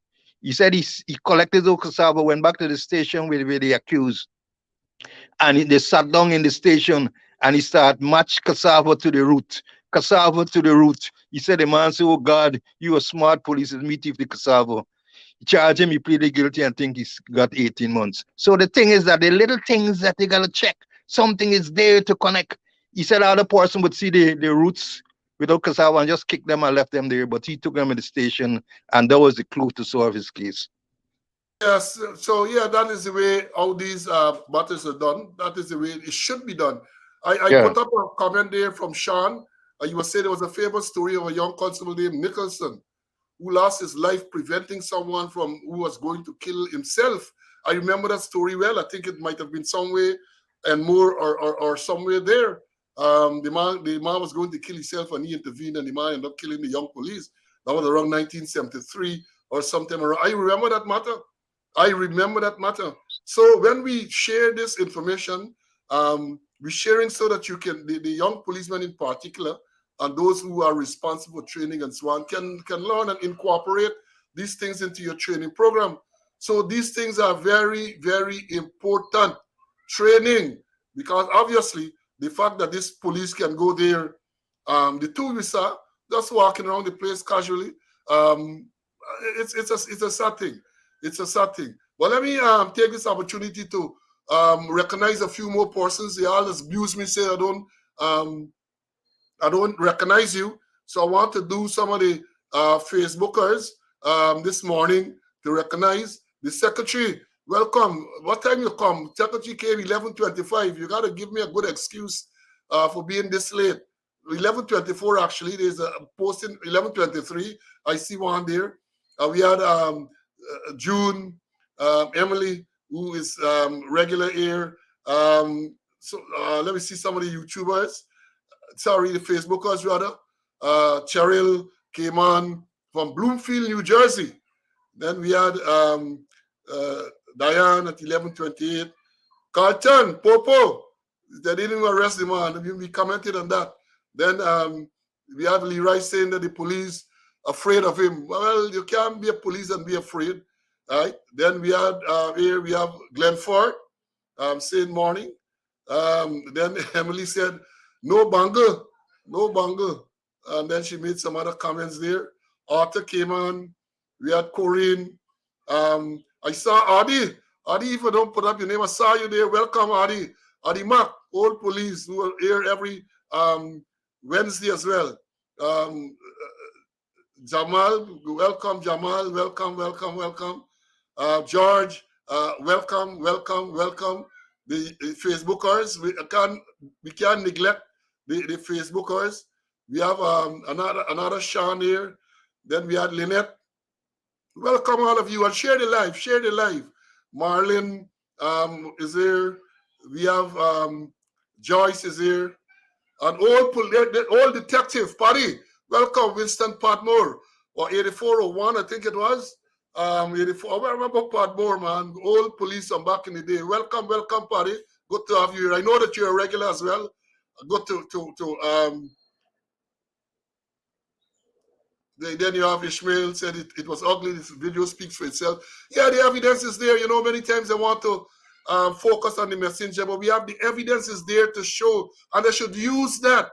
He said he collected those cassava, went back to the station with the accused, and they sat down in the station and he started match cassava to the root. Cassava to the root. He said the man said, "Oh God, you a smart police, me thief the cassava." He charged him, he pleaded guilty and think he's got 18 months. So the thing is that the little things that they gotta check, something is there to connect. He said the other person would see the roots without cassava and just kick them and left them there, but he took them in the station and that was the clue to solve his case. Yes, so yeah, that is the way all these matters are done. That is the way it should be done. I Yeah. put up a comment there from Sean. You were saying there was a famous story of a young constable named Nicholson who lost his life preventing someone from who was going to kill himself. I remember that story well. I think it might have been somewhere and more or somewhere there. The man was going to kill himself and he intervened and the man ended up killing the young police. That was around 1973 or something around. I remember that matter. So when we share this information, we're sharing so that you can, the young policemen in particular, and those who are responsible for training and so on, can learn and incorporate these things into your training program. So these things are very, very important. Training, because obviously the fact that this police can go there, the two we saw, just walking around the place casually, it's a sad thing. It's a sad thing. But let me take this opportunity to recognize a few more persons. They all abuse me, say I don't recognize you. So I want to do some of the Facebookers this morning to recognize the secretary. Welcome. What time you come? Secretary came 11:25. You got to give me a good excuse for being this late. 11:24 actually. There's a posting 11:23. I see one there. We had June, Emily, who is regular here. So let me see some of the YouTubers. Sorry, the Facebookers rather. Cheryl came on from Bloomfield, New Jersey. Then we had Diane at 11:28. Carlton, Popo, they didn't even arrest the man. We commented on that. Then we have Leroy saying that the police afraid of him. Well, you can't be a police and be afraid. Right? Then we had here we have Glenn Ford saying morning. Then Emily said, no bungle, no bungle. And then she made some other comments there. Arthur came on. We had Corinne. I saw Adi. Adi, if I don't put up your name, I saw you there. Welcome, Adi. Adi Mack, old police, who are here every Wednesday as well. Jamal, welcome, Jamal. Welcome, welcome, welcome. George, welcome, welcome, welcome. The Facebookers, we can't neglect the Facebookers. We have another Sean here. Then we had Lynette. Welcome all of you and share the live, share the live. Marlon is here. We have Joyce is here. An old detective, Paddy. Welcome, Winston Padmore. Or 8401, I think it was. 84. I remember Padmore, man. Old police from back in the day. Welcome, welcome, Paddy. Good to have you here. I know that you're a regular as well. Good to then you have Ishmael said it was ugly. This video speaks for itself. Yeah, the evidence is there. You know, many times they want to focus on the messenger, but we have the evidence is there to show, and they should use that.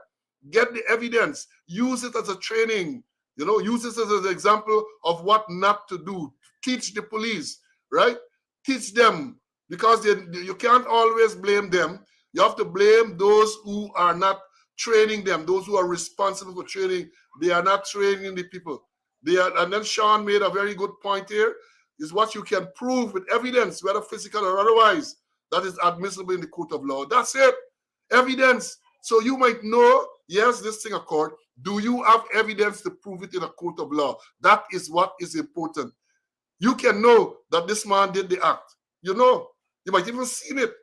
Get the evidence. Use it as a training. You know, use it as an example of what not to do. Teach the police, right? Teach them, because you can't always blame them. You have to blame those who are not training them, those who are responsible for training. They are not training the people. And then Sean made a very good point here, is what you can prove with evidence, whether physical or otherwise, that is admissible in the court of law. That's it. Evidence. So you might know, yes, this thing occurred. Do you have evidence to prove it in a court of law? That is what is important. You can know that this man did the act. You know, you might even seen it.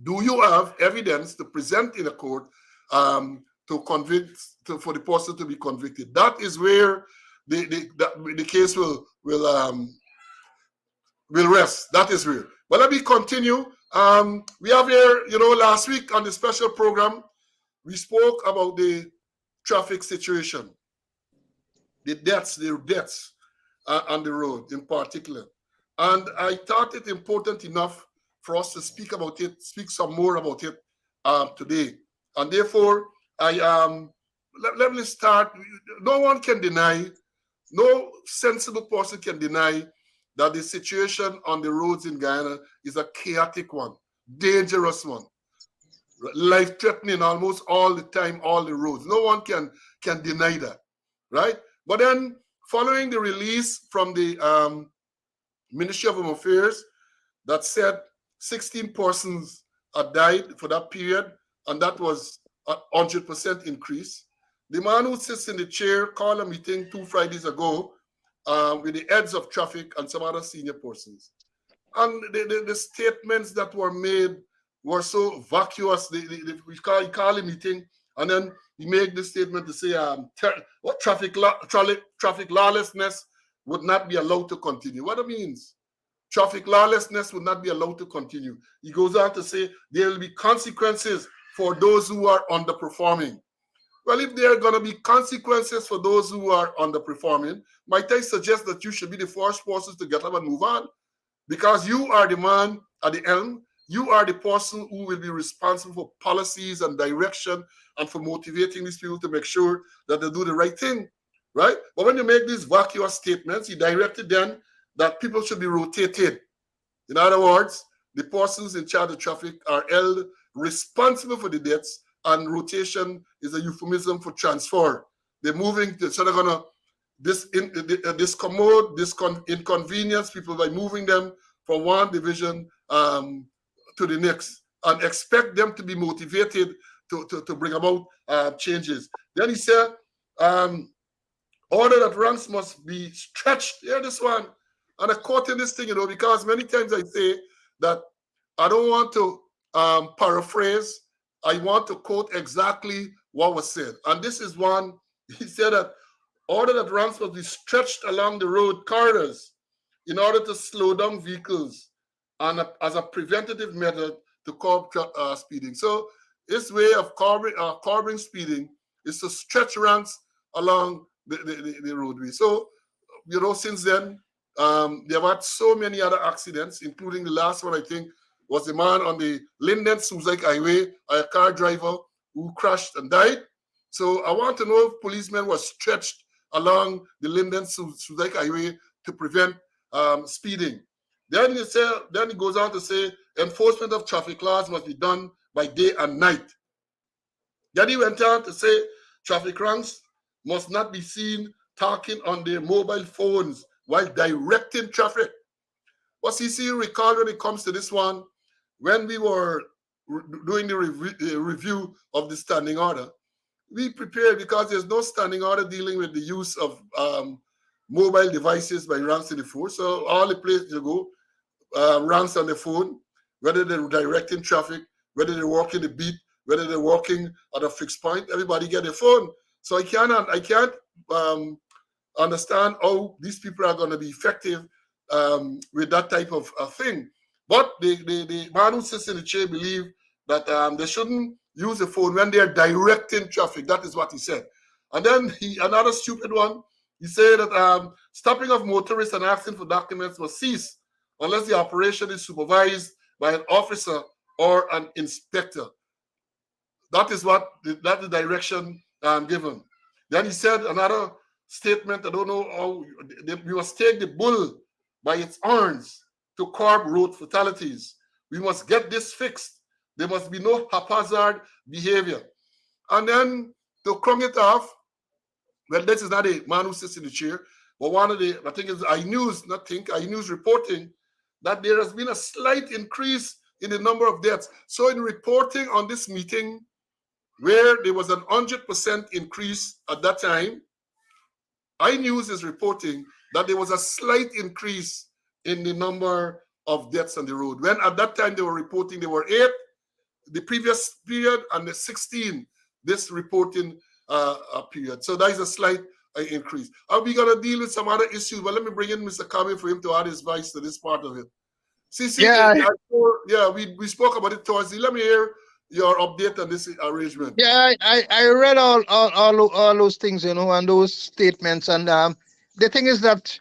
Do you have evidence to present in a court to convict, for the person to be convicted? That is where the case will rest. That is where. But let me continue. We have here, you know, last week on the special program, we spoke about the traffic situation, the deaths. on the road in particular. And I thought it important enough for us to speak about it, speak some more about it today. And therefore, let me start. No one can deny, no sensible person can deny that the situation on the roads in Guyana is a chaotic one, dangerous one, life-threatening almost all the time, all the roads. No one can deny that, right? But then, following the release from the Ministry of Home Affairs that said 16 persons had died for that period, and that was a 100% increase. The man who sits in the chair called a meeting 2 Fridays ago with the heads of traffic and some other senior persons. And the statements that were made were so vacuous. We call a meeting, and then he made this statement to say what traffic lawlessness would not be allowed to continue. What it means? Traffic lawlessness would not be allowed to continue. He goes on to say there will be consequences for those who are underperforming. Well, if there are going to be consequences for those who are underperforming, might I suggest that you should be the first persons to get up and move on? Because you are the man at the helm. You are the person who will be responsible for policies and direction and for motivating these people to make sure that they do the right thing, right? But when you make these vacuous statements, you directed then that people should be rotated. In other words, the persons in charge of traffic are held responsible for the deaths, and rotation is a euphemism for transfer. They're moving, so they're going to discommode, inconvenience people by moving them from one division to the next, and expect them to be motivated to bring about changes. Then he said, order that ranks must be stretched. Hear this one. And I quote this thing, because many times I say that I don't want to paraphrase. I want to quote exactly what was said. And this is one. He said that order that ranks must be stretched along the road corridors in order to slow down vehicles and as a preventative method to curb speeding. So this way of curbing speeding is to stretch ranks along the roadway. So, since then, there have had so many other accidents, including the last one, I think, was the man on the Linden-Suzaik Highway, a car driver who crashed and died. So I want to know if policemen were stretched along the Linden-Suzaik Highway to prevent speeding. Then he goes on to say, enforcement of traffic laws must be done by day and night. Then he went on to say, traffic ranks must not be seen talking on their mobile phones while directing traffic. But CC, recall when it comes to this one, when we were doing the review of the standing order, we prepared because there's no standing order dealing with the use of mobile devices by ranks in the force. So all the places you go, ranks on the phone, whether they're directing traffic, whether they're working the beat, whether they're working at a fixed point, everybody get a phone. So I can't understand how these people are going to be effective with that type of thing. But the man who sits in the chair believe that they shouldn't use the phone when they're directing traffic. That is what he said. And then another stupid one, he said that stopping of motorists and asking for documents must cease unless the operation is supervised by an officer or an inspector. That is the direction given. Then he said another statement, I don't know how, we must take the bull by its horns to curb road fatalities. We must get this fixed. There must be no haphazard behavior. And then to crumb it off, well, this is not a man who sits in the chair, but one of the, I think it's iNews reporting that there has been a slight increase in the number of deaths. So in reporting on this meeting, where there was an 100% increase at that time, iNews is reporting that there was a slight increase in the number of deaths on the road. When at that time they were reporting there were 8 the previous period and the 16 this reporting period. So that is a slight increase. Are we going to deal with some other issues? Well, let me bring in Mr. Kabe for him to add his voice to this part of it. We spoke about it towards the. Let me hear your update on this arrangement. Yeah, I read all those things, and those statements. And the thing is that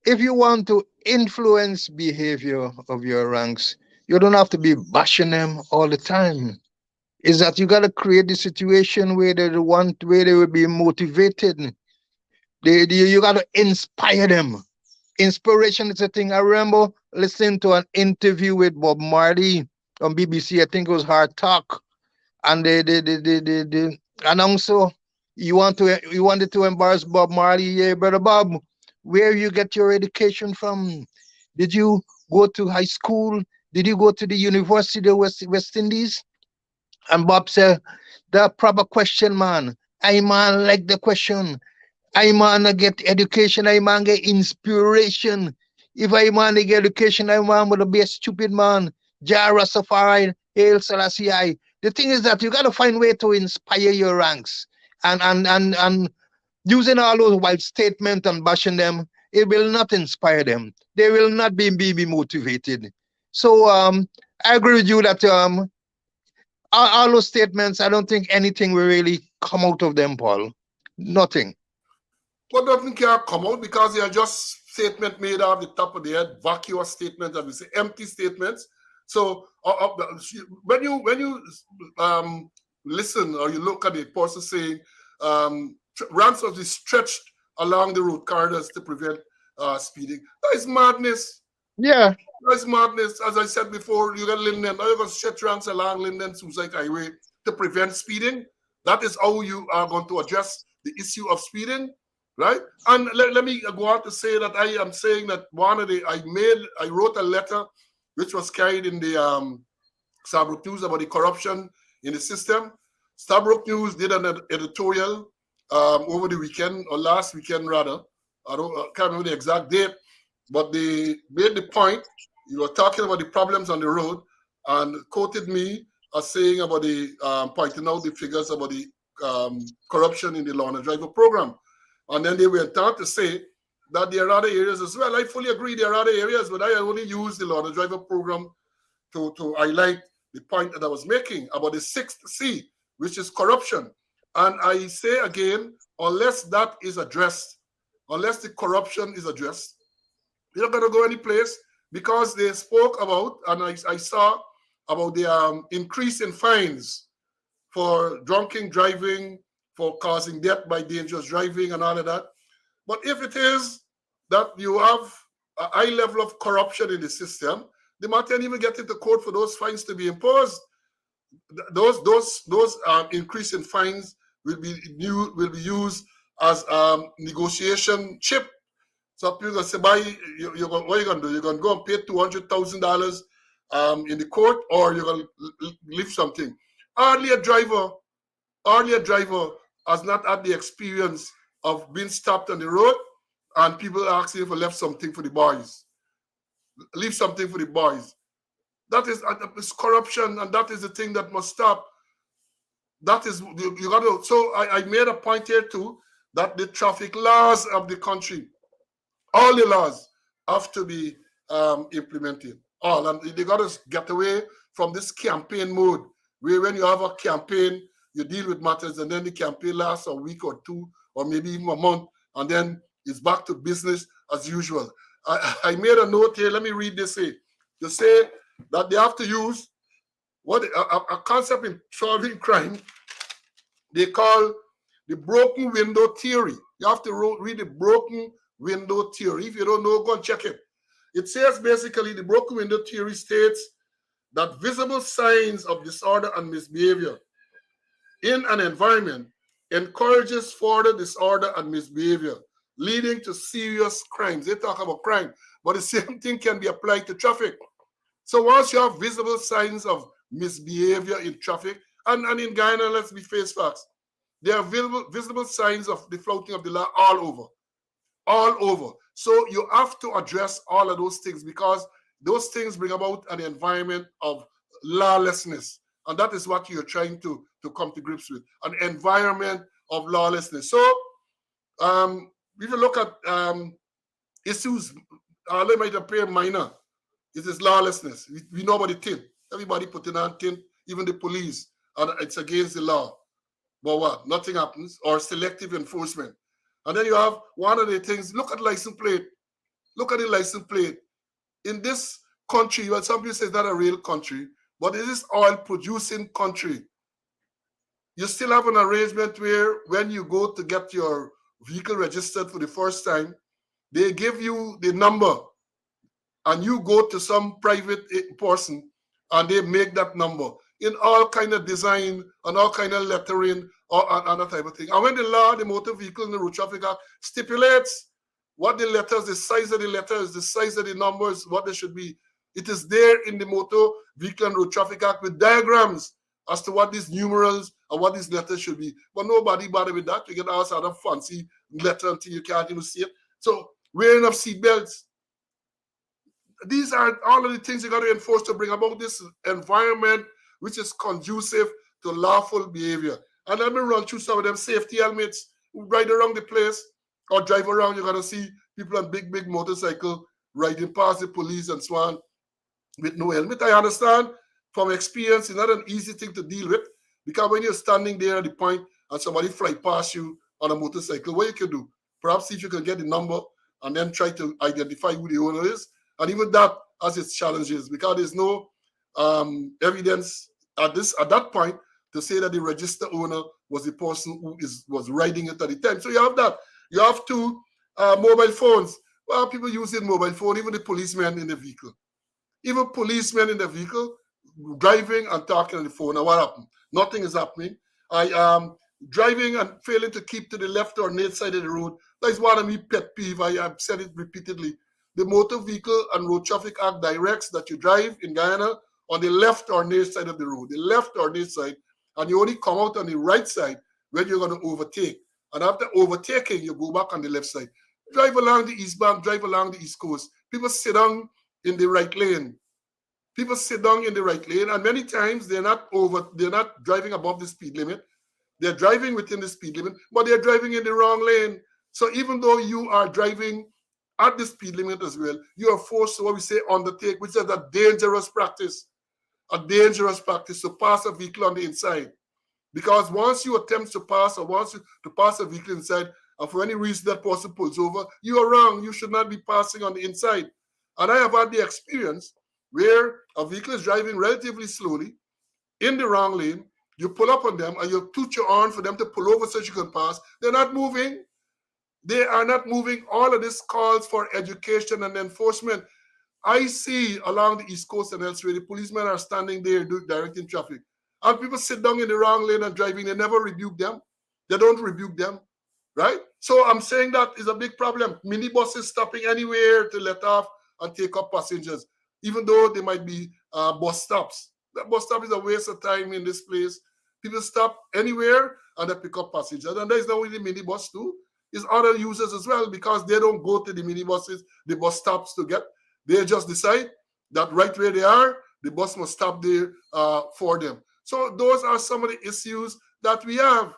If you want to influence behavior of your ranks, you don't have to be bashing them all the time. Is that you got to create the situation where where they will be motivated. You got to inspire them. Inspiration is a thing. I remember listening to an interview with Bob Marley on BBC. I think it was Hard Talk, and the announcer, you wanted to embarrass Bob Marley. Yeah, brother Bob, where you get your education from? Did you go to high school? Did you go to the University of West Indies? And Bob said, the proper question, man. I man like the question. I man get education, I man get inspiration. If I man get education, I man would be a stupid man. Jara Safari, Hail Selassie. The thing is that you gotta find way to inspire your ranks. And using all those wild statements and bashing them, it will not inspire them. They will not be motivated. So I agree with you that all those statements, I don't think anything will really come out of them, Paul. Nothing. But nothing can come out because they are just statement made off the top of the head, vacuous statements, and we say empty statements. So when you listen or you look at the person saying ramps must be stretched along the road corridors to prevent speeding, that is madness. Yeah. That's madness. As I said before, you got Linden. Now you're going to stretch ramps along Linden Suicide Highway to prevent speeding. That is how you are going to address the issue of speeding, right? And let me go on to say that I am saying that I wrote a letter which was carried in the Stabrook News about the corruption in the system. Stabrook News did an editorial over the weekend, or last weekend rather. I can't remember the exact date, but they made the point. You were talking about the problems on the road and quoted me as saying about the pointing out the figures about the corruption in the Law and Driver program. And then they went on to say that there are other areas as well. I fully agree there are other areas, but I only use the Law and Driver program to highlight the point that I was making about the sixth C, which is corruption. And I say again, unless that is addressed, unless the corruption is addressed, you're not going to go any place, because they spoke about, and I saw about the increase in fines for drunken driving, for causing death by dangerous driving and all of that. But if it is that you have a high level of corruption in the system, they might not even get into court for those fines to be imposed. Those increase in fines will be used as negotiation chip. So people going to say, what are you going to do? You're going to go and pay $200,000 in the court, or you're going to leave something. Hardly a driver has not had the experience of being stopped on the road and people asking for left something for the boys. Leave something for the boys. That is corruption, and that is the thing that must stop. That is, you got to. So I made a point here too, that the traffic laws of the country, all the laws have to be implemented. All, and they got to get away from this campaign mode, where when you have a campaign, you deal with matters, and then the campaign lasts a week or two, or maybe even a month, and then it's back to business as usual. I made a note here. Let me read this here. To say that they have to use a concept in solving crime they call the broken window theory. You have to read the broken window theory. If you don't know, go and check it. It says basically the broken window theory states that visible signs of disorder and misbehavior in an environment encourages further disorder and misbehavior, leading to serious crimes. They talk about crime, but the same thing can be applied to traffic. So once you have visible signs of misbehavior in traffic, and in Guyana, let's be face facts, there are visible signs of the flouting of the law all over. So you have to address all of those things, because those things bring about an environment of lawlessness. And that is what you're trying to come to grips with, an environment of lawlessness. So if you look at issues, they might appear minor. It is lawlessness. We know about the tint. Everybody putting on tint, even the police, and it's against the law. But what? Nothing happens, or selective enforcement. And then you have one of the things, look at license plate. Look at the license plate. In this country, well, some people say it's not a real country, but it is oil producing country. You still have an arrangement where when you go to get your vehicle registered for the first time, they give you the number and you go to some private person and they make that number in all kind of design and all kind of lettering or and that type of thing. And when the law, the Motor Vehicle and the Road Traffic Act stipulates what the letters, the size of the letters, the size of the numbers, what they should be, it is there in the Motor Vehicle and Road Traffic Act with diagrams as to what these numerals and what these letters should be. But nobody bothered with that. You get all sort of fancy letter until you can't even see it. So wearing of seatbelts. These are all of the things you got to enforce to bring about this environment which is conducive to lawful behavior. And let me run through some of them safety helmets who ride around the place or drive around. You're going to see people on big motorcycle riding past the police and so on with no helmet. I understand from experience, it's not an easy thing to deal with because when you're standing there at the point and somebody fly past you on a motorcycle, what you can do? Perhaps see if you can get the number and then try to identify who the owner is. And even that has its challenges because there's no evidence at that point to say that the registered owner was the person who was riding it at the time. So you have that. You have two mobile phones. Well, people using mobile phone, even the policemen in the vehicle. Even policemen in the vehicle driving and talking on the phone. Now what happened? Nothing is happening. I am driving and failing to keep to the left or near side of the road. That is one of my pet peeve. I have said it repeatedly. The Motor Vehicle and Road Traffic Act directs that you drive in Guyana on the left or near side of the road, the left or near side, and you only come out on the right side when you're going to overtake. And after overtaking, you go back on the left side. Drive along the East Bank, drive along the East Coast. People sit down in the right lane. People sit down in the right lane, and many times they're not driving above the speed limit. They're driving within the speed limit, but they're driving in the wrong lane. So even though you are driving at the speed limit as well, you are forced to what we say undertake, which is a dangerous practice to pass a vehicle on the inside. Because once you attempt to pass or once to pass a vehicle inside, and for any reason that person pulls over, you are wrong. You should not be passing on the inside. And I have had the experience where a vehicle is driving relatively slowly in the wrong lane. You pull up on them and you toot your horn for them to pull over so you can pass. They're not moving. They are not moving. All of this calls for education and enforcement. I see along the East Coast and elsewhere, the policemen are standing there directing traffic. And people sit down in the wrong lane and driving. They never rebuke them. They don't rebuke them, right? So I'm saying that is a big problem. Minibuses stopping anywhere to let off and take up passengers, even though they might be bus stops. That bus stop is a waste of time in this place. People stop anywhere and they pick up passengers. And there is not only the minibus too. It's other users as well because they don't go to the minibuses, the bus stops to get. They just decide that right where they are, the bus must stop there for them. So those are some of the issues that we have.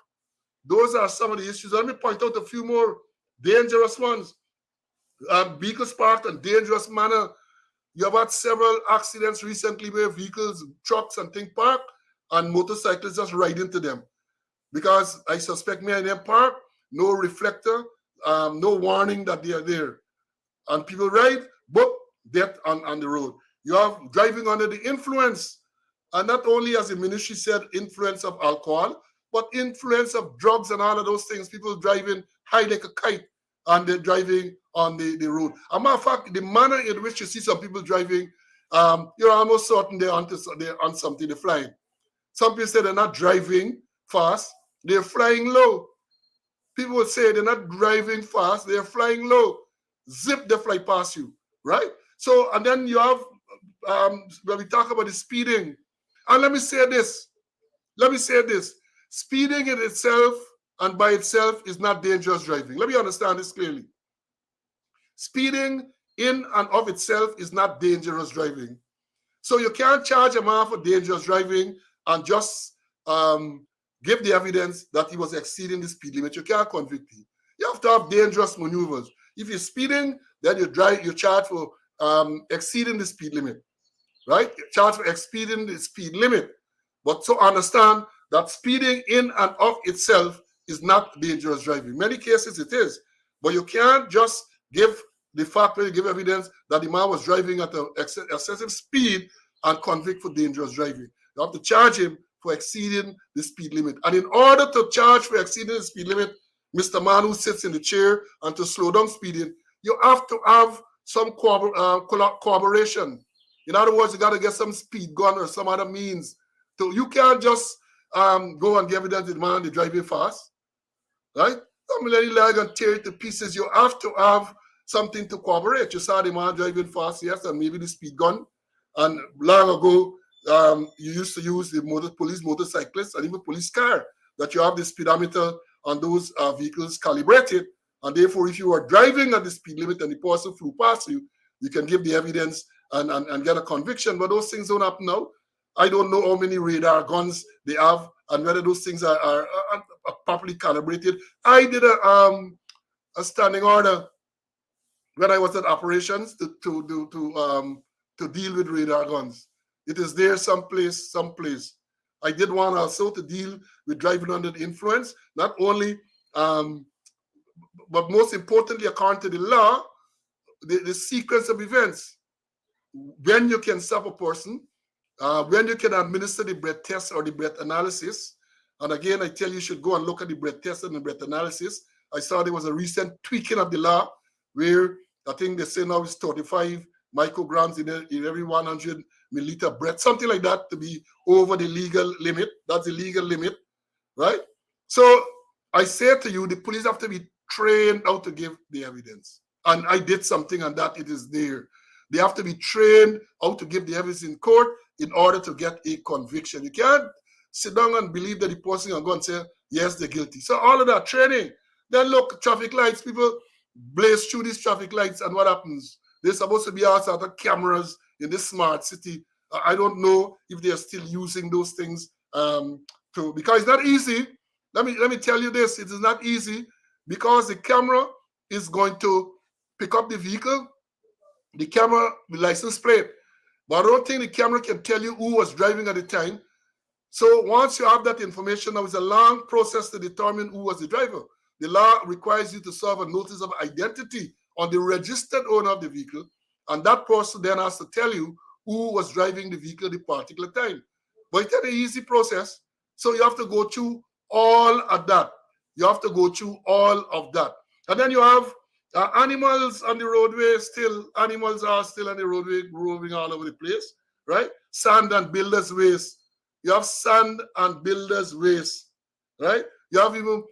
Those are some of the issues. Let me point out a few more dangerous ones. Vehicles parked in dangerous manner. You have had several accidents recently where vehicles, trucks and things park and motorcyclists just ride into them. Because I suspect many of them park, no reflector, no warning that they are there. And people ride, but death on the road. You have driving under the influence. And not only, as the ministry said, influence of alcohol, but influence of drugs and all of those things. People driving high like a kite and they're driving on the road. As a matter of fact, the manner in which you see some people driving, you're almost certain they're on something, they're flying. Some people say they're not driving fast, they're flying low. People would say they're not driving fast, they're flying low. Zip, they fly past you, right? So, and then you have, when we talk about the speeding, and let me say this, speeding in itself and by itself is not dangerous driving. Let me understand this clearly. Speeding in and of itself is not dangerous driving. So you can't charge a man for dangerous driving and just give the evidence that he was exceeding the speed limit. You can't convict him. You have to have dangerous maneuvers. If you're speeding, then you charge for exceeding the speed limit, right? You charge for exceeding the speed limit. But so understand that speeding in and of itself is not dangerous driving. In many cases it is, but you can't just give the fact that you give evidence that the man was driving at an excessive speed and convict for dangerous driving. You have to charge him for exceeding the speed limit. And in order to charge for exceeding the speed limit, Mr. Man who sits in the chair, and to slow down speeding, you have to have some corroboration. In other words, you got to get some speed gun or some other means. So you can't just go and give evidence that the man is driving fast, right? Somebody leg and tear it to pieces. You have to have something to corroborate. You saw the man driving fast, yes, and maybe the speed gun. And long ago, you used to use the police motorcyclists and even police car, that you have the speedometer on those vehicles calibrated. And therefore, if you are driving at the speed limit and the person flew past you, you can give the evidence and get a conviction. But those things don't happen now. I don't know how many radar guns they have and whether those things are properly calibrated. I did a standing order when I was at operations to deal with radar guns. It is there someplace. I did one also to deal with driving under the influence, not only, but most importantly, according to the law, the sequence of events, when you can stop a person, when you can administer the breath test or the breath analysis. And again, I tell you, you should go and look at the breath test and the breath analysis. I saw there was a recent tweaking of the law where I think they say now it's 35 micrograms in every 100 milliliter breath, something like that, to be over the legal limit. That's the legal limit, right? So I say to you, the police have to be trained how to give the evidence. And I did something on that. It is there. They have to be trained how to give the evidence in court in order to get a conviction. You can't sit down and believe that the person is going to say, yes, they're guilty. So all of that training. Then look, traffic lights, people blaze through these traffic lights, and what happens? They're supposed to be out of cameras in this smart city. I don't know if they are still using those things because it's not easy. Let me tell you this, it is not easy because the camera is going to pick up the vehicle, the camera, the license plate. But I don't think the camera can tell you who was driving at the time. So once you have that information, now it's a long process to determine who was the driver. The law requires you to serve a notice of identity on the registered owner of the vehicle, and that person then has to tell you who was driving the vehicle at the particular time. But it's not an easy process, so you have to go through all of that. You have to go through all of that. And then you have animals on the roadway still. Animals are still on the roadway, roving all over the place, right? Sand and builders' waste. You have sand and builders' waste, right? You have even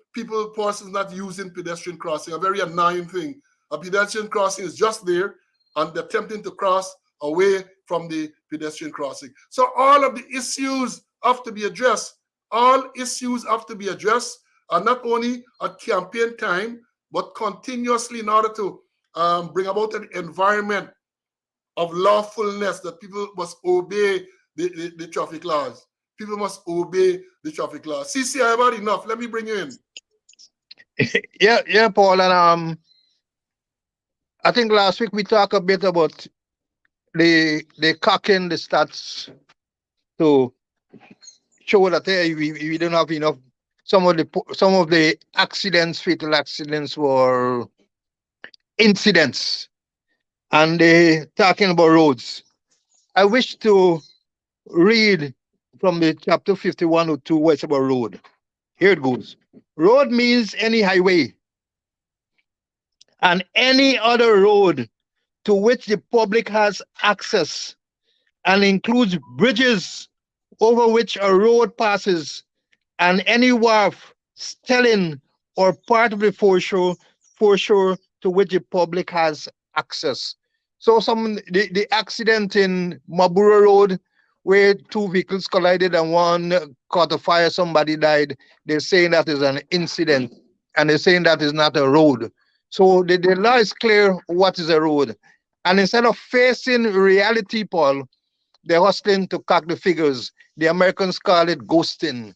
persons not using pedestrian crossing, a very annoying thing. A pedestrian crossing is just there, and they're attempting to cross away from the pedestrian crossing. So all of the issues have to be addressed. All issues have to be addressed, and not only at campaign time, but continuously in order to bring about an environment of lawfulness, that people must obey the traffic laws. People must obey the traffic laws. CC, I have had enough. Let me bring you in. Yeah, Paul, and I think last week we talked a bit about the cocking the stats to show that hey, we don't have enough. Some of the accidents, fatal accidents, were incidents, and they talking about roads. I wish to read from the chapter 5102 where it's about road. Here it goes. Road means any highway and any other road to which the public has access, and includes bridges over which a road passes, and any wharf, stelling, or part of the foreshore to which the public has access. So the accident in Mabura Road where two vehicles collided and one caught a fire, somebody died, they're saying that is an incident, and they're saying that is not a road. So the law is clear what is a road. And instead of facing reality, Paul, they're hustling to cock the figures. The Americans call it ghosting.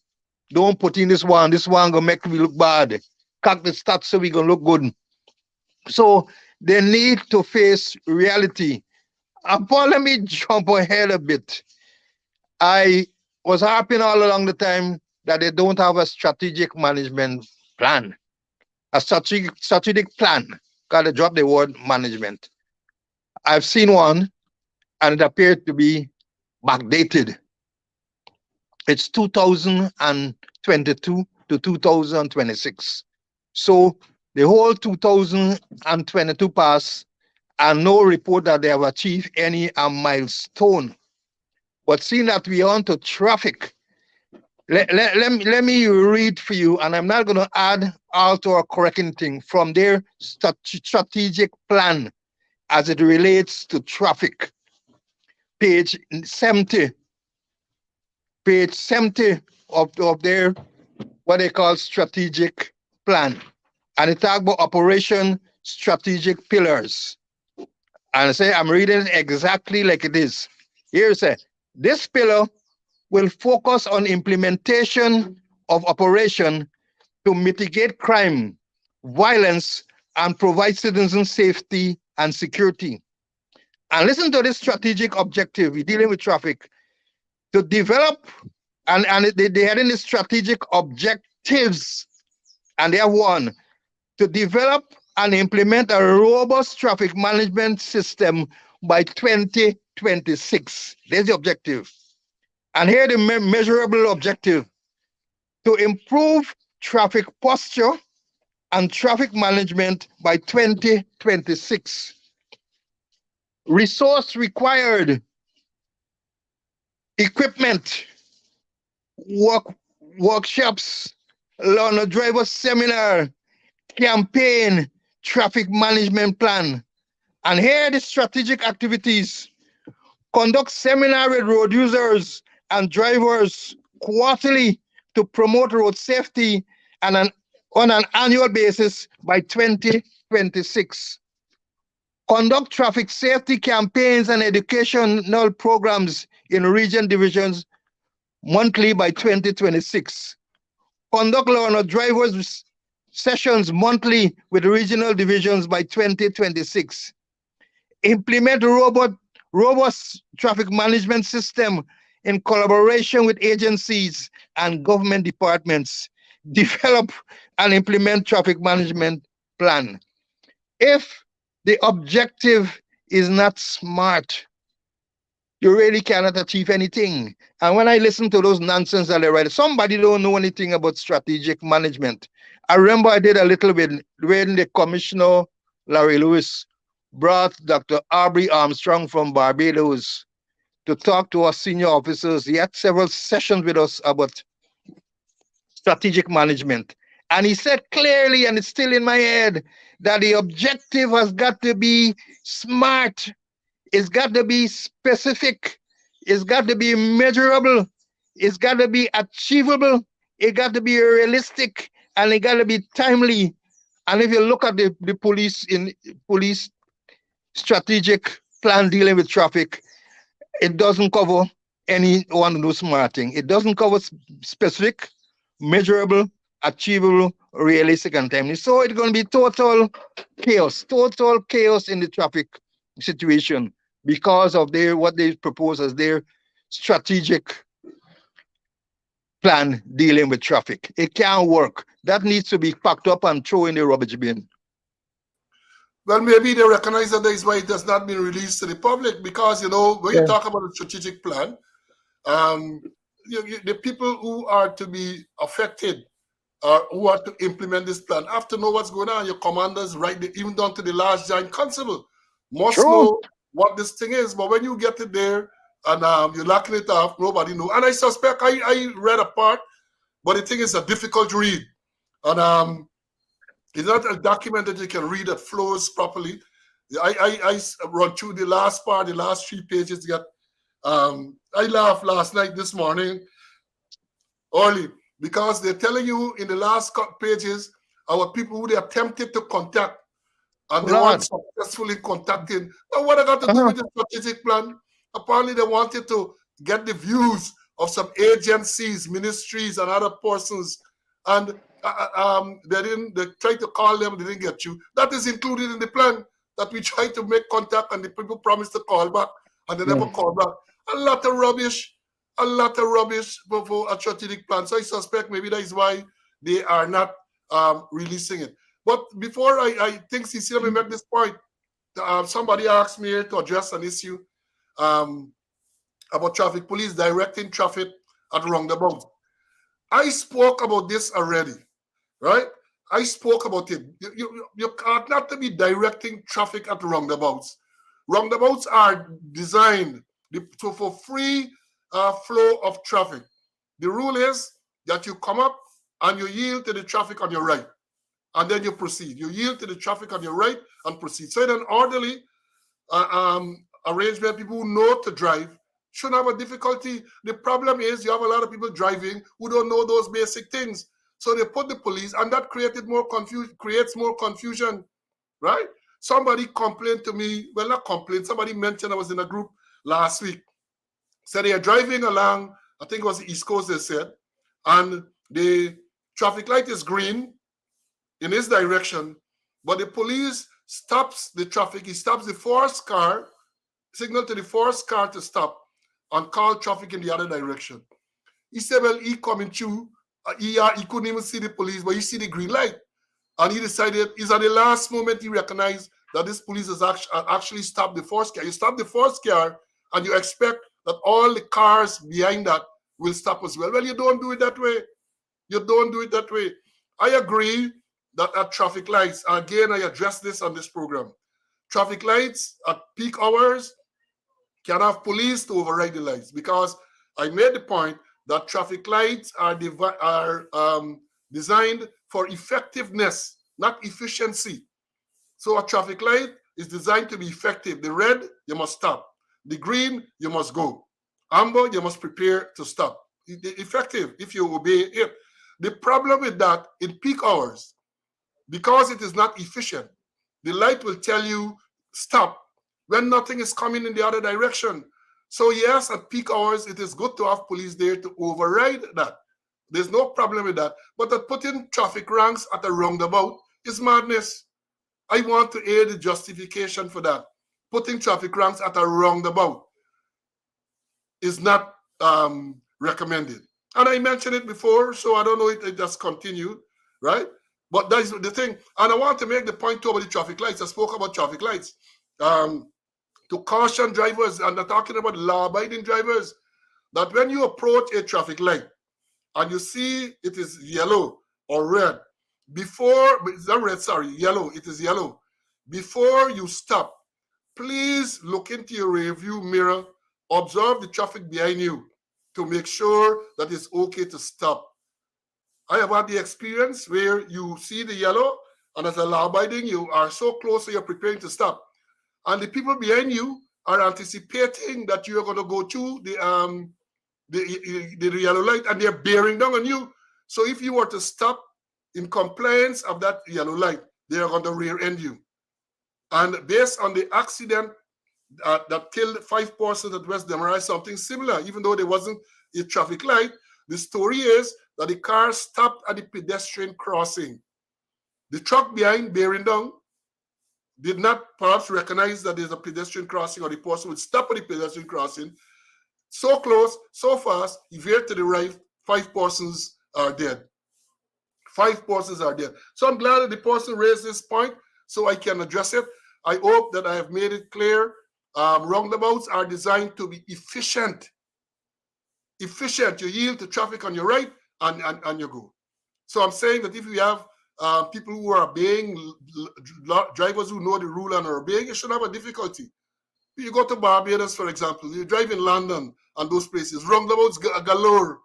Don't put in this one gonna make me look bad. Cock the stats so we gonna look good. So they need to face reality. And Paul, let me jump ahead a bit. I was harping all along the time that they don't have a strategic management plan, a strategic plan. Got to drop the word management. I've seen one, and it appeared to be backdated. It's 2022 to 2026. So the whole 2022 passed, and no report that they have achieved any milestone. But seeing that we are on to traffic, let me read for you, and I'm not going to add, alter, or correct anything from their strategic plan as it relates to traffic. Page 70 of their what they call strategic plan. And it talks about operation strategic pillars. And I say I'm reading it exactly like it is. Here it says, this pillar will focus on implementation of operation to mitigate crime, violence, and provide citizen safety and security. And listen to this strategic objective. We're dealing with traffic. To develop, and they had in the strategic objectives, and they have one, to develop and implement a robust traffic management system by 2026. There's the objective. And here the measurable objective, to improve traffic posture and traffic management by 2026. Resource required, equipment, workshops, learner driver seminar, campaign, traffic management plan. And here are the strategic activities. Conduct seminar with road users and drivers quarterly to promote road safety and on an annual basis by 2026. Conduct traffic safety campaigns and educational programs in region divisions monthly by 2026. Conduct learner drivers sessions monthly with regional divisions by 2026. Implement robust traffic management system in collaboration with agencies and government departments. Develop and implement traffic management plan. If the objective is not SMART, you really cannot achieve anything. And when I listen to those nonsense that they write, somebody don't know anything about strategic management. I remember I did a little bit when the Commissioner Larry Lewis brought Dr. Aubrey Armstrong from Barbados to talk to our senior officers. He had several sessions with us about strategic management. And he said clearly, and it's still in my head, that the objective has got to be SMART. It's got to be specific. It's got to be measurable. It's got to be achievable. It got to be realistic, and it got to be timely. And if you look at the police strategic plan dealing with traffic, it doesn't cover any one of those SMART things. It doesn't cover specific, measurable, achievable, realistic, and timely. So it's going to be total chaos in the traffic situation because of what they propose as their strategic plan dealing with traffic. It can't work. That needs to be packed up and thrown in the rubbish bin. Well, maybe they recognize that is why it has not been released to the public, because, when you talk about a strategic plan, the people who are to be affected who are to implement this plan have to know what's going on. Your commanders, right, even down to the last giant constable, must know what this thing is. But when you get it there and you're locking it off, nobody knows. And I suspect I read a part, but the thing is a difficult read. And it's not a document that you can read that flows properly. I run through the last part, the last 3 pages. I laughed last night, this morning, early, because they're telling you in the last pages our people who they attempted to contact and they weren't successfully contacted. Now, what I got to do with the strategic plan? Apparently, they wanted to get the views of some agencies, ministries, and other persons, and they tried to call them, they didn't get you. That is included in the plan, that we tried to make contact and the people promised to call back and they never called back. A lot of rubbish for a strategic plan. So I suspect maybe that is why they are not releasing it. But before I think, CC, let me make this point. Somebody asked me to address an issue about traffic police directing traffic at roundabouts. I spoke about this already, right? I spoke about it. You can't not to be directing traffic at roundabouts. Roundabouts are designed for free flow of traffic. The rule is that you come up and you yield to the traffic on your right, and then you proceed. You yield to the traffic on your right and proceed. So in an orderly arrangement, people who know to drive shouldn't have a difficulty. The problem is you have a lot of people driving who don't know those basic things. So they put the police, and that creates more confusion, right? Somebody complained to me, well, not complained, somebody mentioned, I was in a group last week, said they are driving along, I think it was the East Coast, they said, and the traffic light is green in his direction, but the police stops the traffic. He stops the first car, signal to the first car to stop, and call traffic in the other direction. He said, well, he coming through, he couldn't even see the police, but he see the green light. And he decided, is at the last moment he recognized that this police has actually stopped the first car. You stop the first car, and you expect that all the cars behind that will stop as well. Well, you don't do it that way. You don't do it that way. I agree that at traffic lights, again, I address this on this program, traffic lights at peak hours can have police to override the lights, because I made the point that traffic lights are designed for effectiveness, not efficiency. So a traffic light is designed to be effective. The red, you must stop. The green, you must go. Amber, you must prepare to stop. Effective if you obey it. The problem with that, in peak hours, because it is not efficient, the light will tell you stop when nothing is coming in the other direction. So yes, at peak hours, it is good to have police there to override that. There's no problem with that. But that putting traffic ranks at a roundabout is madness. I want to aid the justification for that. Putting traffic ranks at a roundabout is not recommended. And I mentioned it before, so I don't know if it just continued, right? But that is the thing. And I want to make the point too about the traffic lights. I spoke about traffic lights. To caution drivers, and I'm talking about law-abiding drivers, that when you approach a traffic light and you see it is yellow or red, it's not red, sorry, yellow, it is yellow. Before you stop, please look into your rearview mirror, observe the traffic behind you to make sure that it's okay to stop. I have had the experience where you see the yellow, and as a law-abiding, you are so close, so you're preparing to stop. And the people behind you are anticipating that you are going to go through the yellow light, and they're bearing down on you. So if you were to stop in compliance of that yellow light, they are going to rear end you. And based on the accident that killed 5 persons at West Demarai, something similar, even though there wasn't a traffic light, the story is that the car stopped at the pedestrian crossing. The truck behind, bearing down, did not perhaps recognize that there's a pedestrian crossing, or the person would stop at the pedestrian crossing. So close, so fast, he veered to the right, 5 persons are dead. 5 persons are dead. So I'm glad that the person raised this point so I can address it. I hope that I have made it clear. Roundabouts are designed to be efficient. Efficient, you yield to traffic on your right and you go. So I'm saying that if we have people who are obeying, drivers who know the rule and are obeying, you shouldn't have a difficulty. You go to Barbados, for example, you drive in London and those places, roundabouts galore,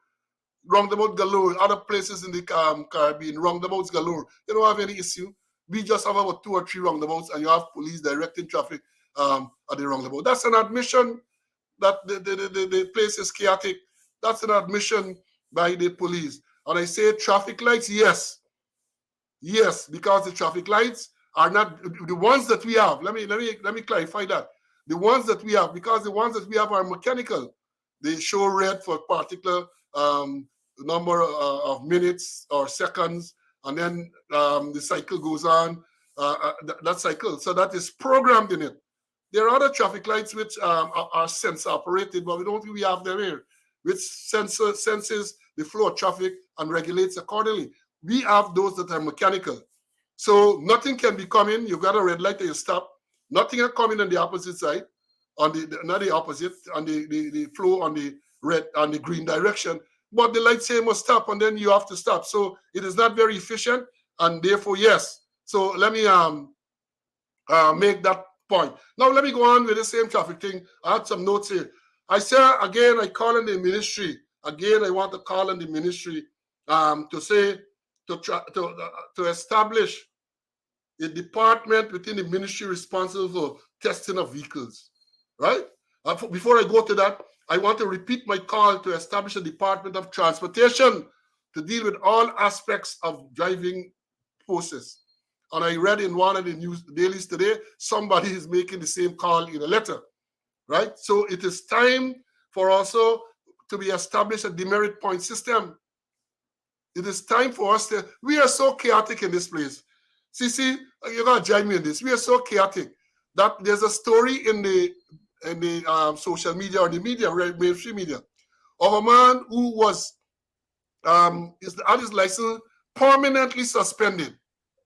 roundabout galore, other places in the Caribbean, roundabouts galore. You don't have any issue. We just have about 2 or 3 roundabouts, and you have police directing traffic at the roundabout. That's an admission that the place is chaotic. That's an admission by the police. And I say traffic lights, yes. Yes, because the traffic lights are not the ones that we have. Let me clarify that. The ones that we have, because the ones that we have are mechanical. They show red for a particular number of minutes or seconds, and then the cycle goes on, that cycle. So that is programmed in it. There are other traffic lights which are sensor operated, but we don't think we have them here, which senses the flow of traffic and regulates accordingly. We have those that are mechanical. So nothing can be coming. You've got a red light and you stop. Nothing can come in on the opposite side, on the not the opposite, on the flow on the red, on the green direction. But the light say must stop, and then you have to stop. So it is not very efficient, and therefore, yes. So let me make that point. Now let me go on with the same traffic thing. I had some notes here. I say again, I call on the ministry. Again, I want to call on the ministry to say to establish a department within the ministry responsible for testing of vehicles, right? Before I go to that, I want to repeat my call to establish a Department of Transportation to deal with all aspects of driving process. And I read in one of the news dailies today, somebody is making the same call in a letter, right? So it is time for also to be established a demerit point system. It is time for us to, we are so chaotic in this place. See, you're gonna join me in this. We are so chaotic that there's a story in the social media or the media, mainstream media, of a man who was had his license permanently suspended.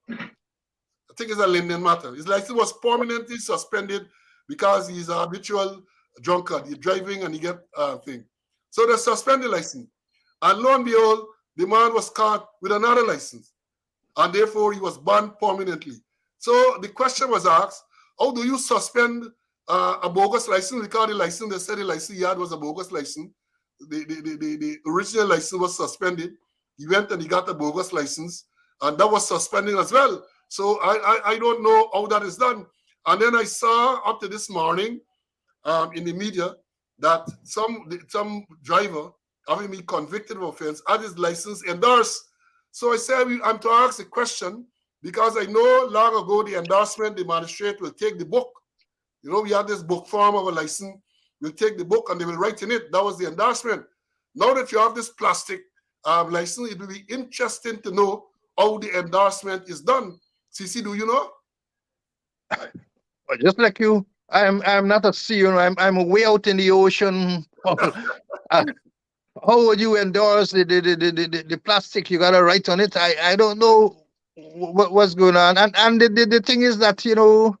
I think it's a Linden matter. His license was permanently suspended because he's a habitual drunkard. He's driving and he get thing. So they suspended the license. And lo and behold, the man was caught with another license. And therefore, he was banned permanently. So the question was asked, how do you suspend a bogus license? Because the license, they said the license he had was a bogus license. The original license was suspended. He went and he got a bogus license. And that was suspended as well. So I don't know how that is done. And then I saw up to this morning in the media that some driver having been convicted of offense had his license endorsed. So I said I'm to ask a question because I know long ago the endorsement, the magistrate will take the book. You know, we had this book form of a license. We'll take the book and they will write in it. That was the endorsement. Now that you have this plastic license, it will be interesting to know how the endorsement is done. CC, do you know? Just like you, I'm not a seer. I'm way out in the ocean. How would you endorse the plastic? You got to write on it. I don't know what's going on. And the thing is that, you know,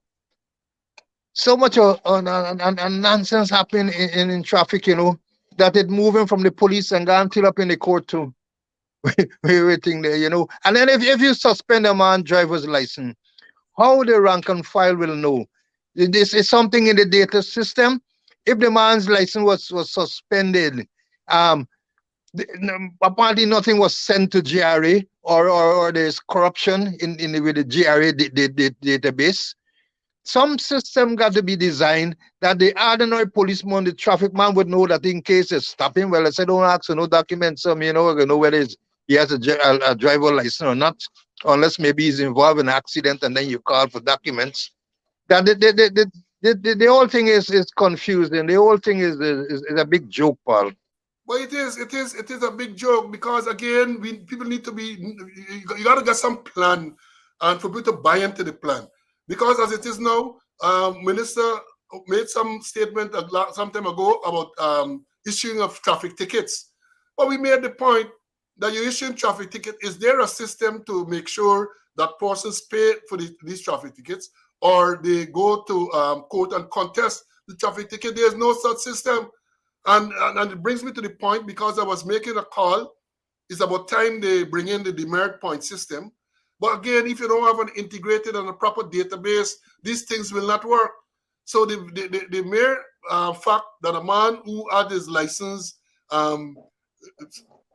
so much of nonsense happening in traffic, you know, that it moving from the police and gone till up in the court too. We're waiting there, you know. And then if you suspend a man driver's license, how the rank and file will know? This is something in the data system. If the man's license was suspended, apparently nothing was sent to GRA or there's corruption with the GRA database. Some system got to be designed that the ordinary policeman, the traffic man would know that in case they stop him, well, I said, don't ask for no documents, you know whether he has a driver license or not, unless maybe he's involved in an accident and then you call for documents. That the whole thing is confusing. The whole thing is a big joke, Paul. Well, it is a big joke because again, people need to be. You got to get some plan, and for people to buy into the plan. Because as it is now, Minister made some statement some time ago about issuing of traffic tickets. But we made the point that you're issuing traffic ticket. Is there a system to make sure that persons pay for these traffic tickets, or they go to court and contest the traffic ticket? There's no such system. And it brings me to the point, because I was making a call, it's about time they bring in the demerit point system. But again, if you don't have an integrated and a proper database, these things will not work. So the mere fact that a man who had his license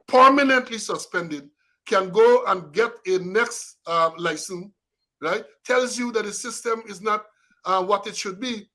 permanently suspended can go and get a next license, right, tells you that the system is not what it should be.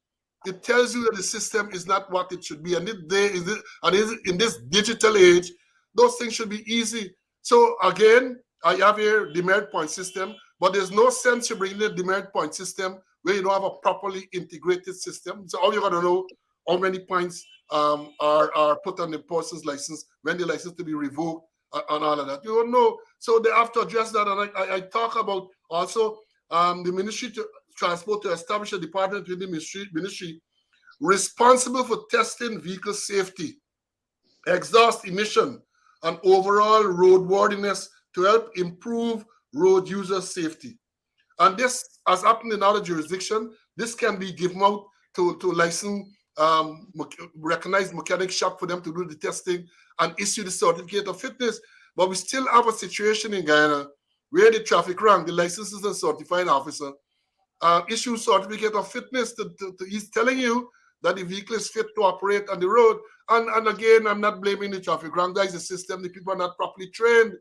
It tells you that the system is not what it should be. And in this digital age, those things should be easy. So again, I have here demerit point system, but there's no sense you bring in a demerit point system where you don't have a properly integrated system. So all you got to know how many points are put on the person's license, when the license to be revoked, and all of that. You don't know. So they have to address that. And I talk about also the Ministry to Transport to establish a department within the ministry responsible for testing vehicle safety, exhaust emission, and overall roadworthiness to help improve road user safety. And this, as happened in other jurisdictions, this can be given out to licensed, recognized mechanic shop for them to do the testing and issue the certificate of fitness. But we still have a situation in Guyana where the traffic rank, the licenses and certifying officer, issue certificate of fitness. He's telling you that the vehicle is fit to operate on the road. And again, I'm not blaming the traffic rank. That is the system. The people are not properly trained.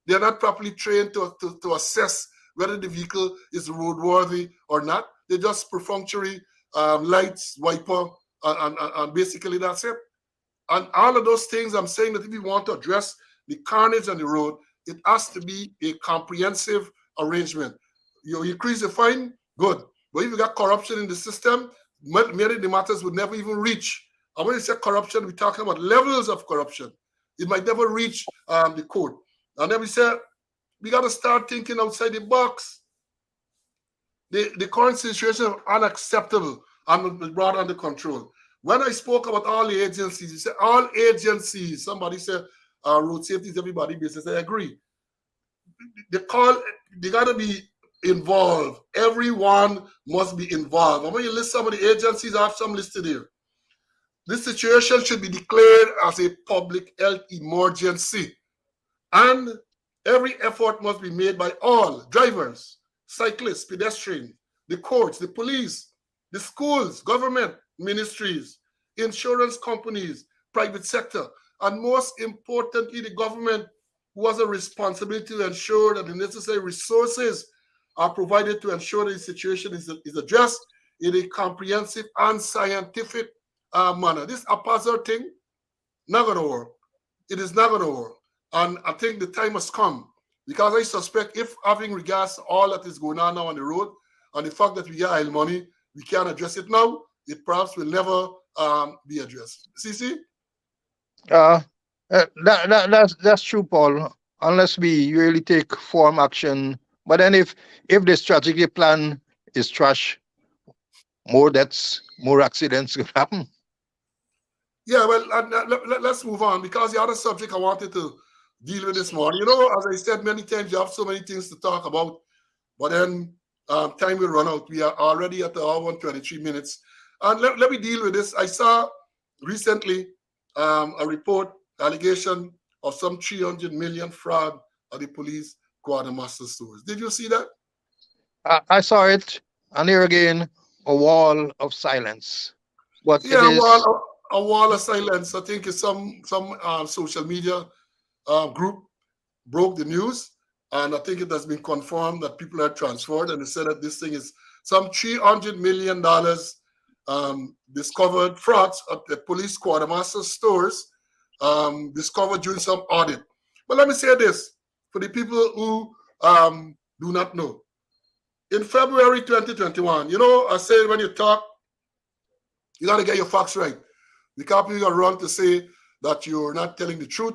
They're not properly trained to assess whether the vehicle is roadworthy or not. They just perfunctory lights, wiper, and basically that's it. And all of those things, I'm saying that if you want to address the carnage on the road, it has to be a comprehensive arrangement. You increase the fine, good. But if you got corruption in the system, many the matters would never even reach. And when you say corruption, we're talking about levels of corruption. It might never reach the court. And then we say, we got to start thinking outside the box. The current situation is unacceptable and brought under control. When I spoke about all the agencies, you said all agencies, somebody said road safety is everybody business. I agree. They got to be involved. Everyone must be involved. And when you list some of the agencies, I have some listed here. This situation should be declared as a public health emergency. And every effort must be made by all drivers, cyclists, pedestrians, the courts, the police, the schools, government, ministries, insurance companies, private sector, and most importantly, the government, who has a responsibility to ensure that the necessary resources are provided to ensure that the situation is addressed in a comprehensive and scientific manner. This haphazard thing, not going to work. It is not going to work. And I think the time has come, because I suspect if having regards to all that is going on now on the road and the fact that we get oil money, we can't address it now, it perhaps will never be addressed. CC? That's true, Paul. Unless we really take firm action. But then if the strategic plan is trash, more deaths, more accidents could happen. Yeah, well, let's move on, because the other subject I wanted to deal with this morning, as I said many times, you have so many things to talk about, but then time will run out. We are already at the hour and 23 minutes. And let me deal with this. I saw recently a report, allegation of some 300 million fraud at the police quartermaster stores. Did you see that? I saw it, and here again, a wall of silence. But yeah, it is a wall of silence. I think it's some social media group broke the news, and I think it has been confirmed that people are transferred, and they said that this thing is some $300 million discovered frauds at the police quartermaster stores, discovered during some audit. But let me say this for the people who do not know. In February 2021, I said when you talk, you got to get your facts right. Because people are wrong to say that you're not telling the truth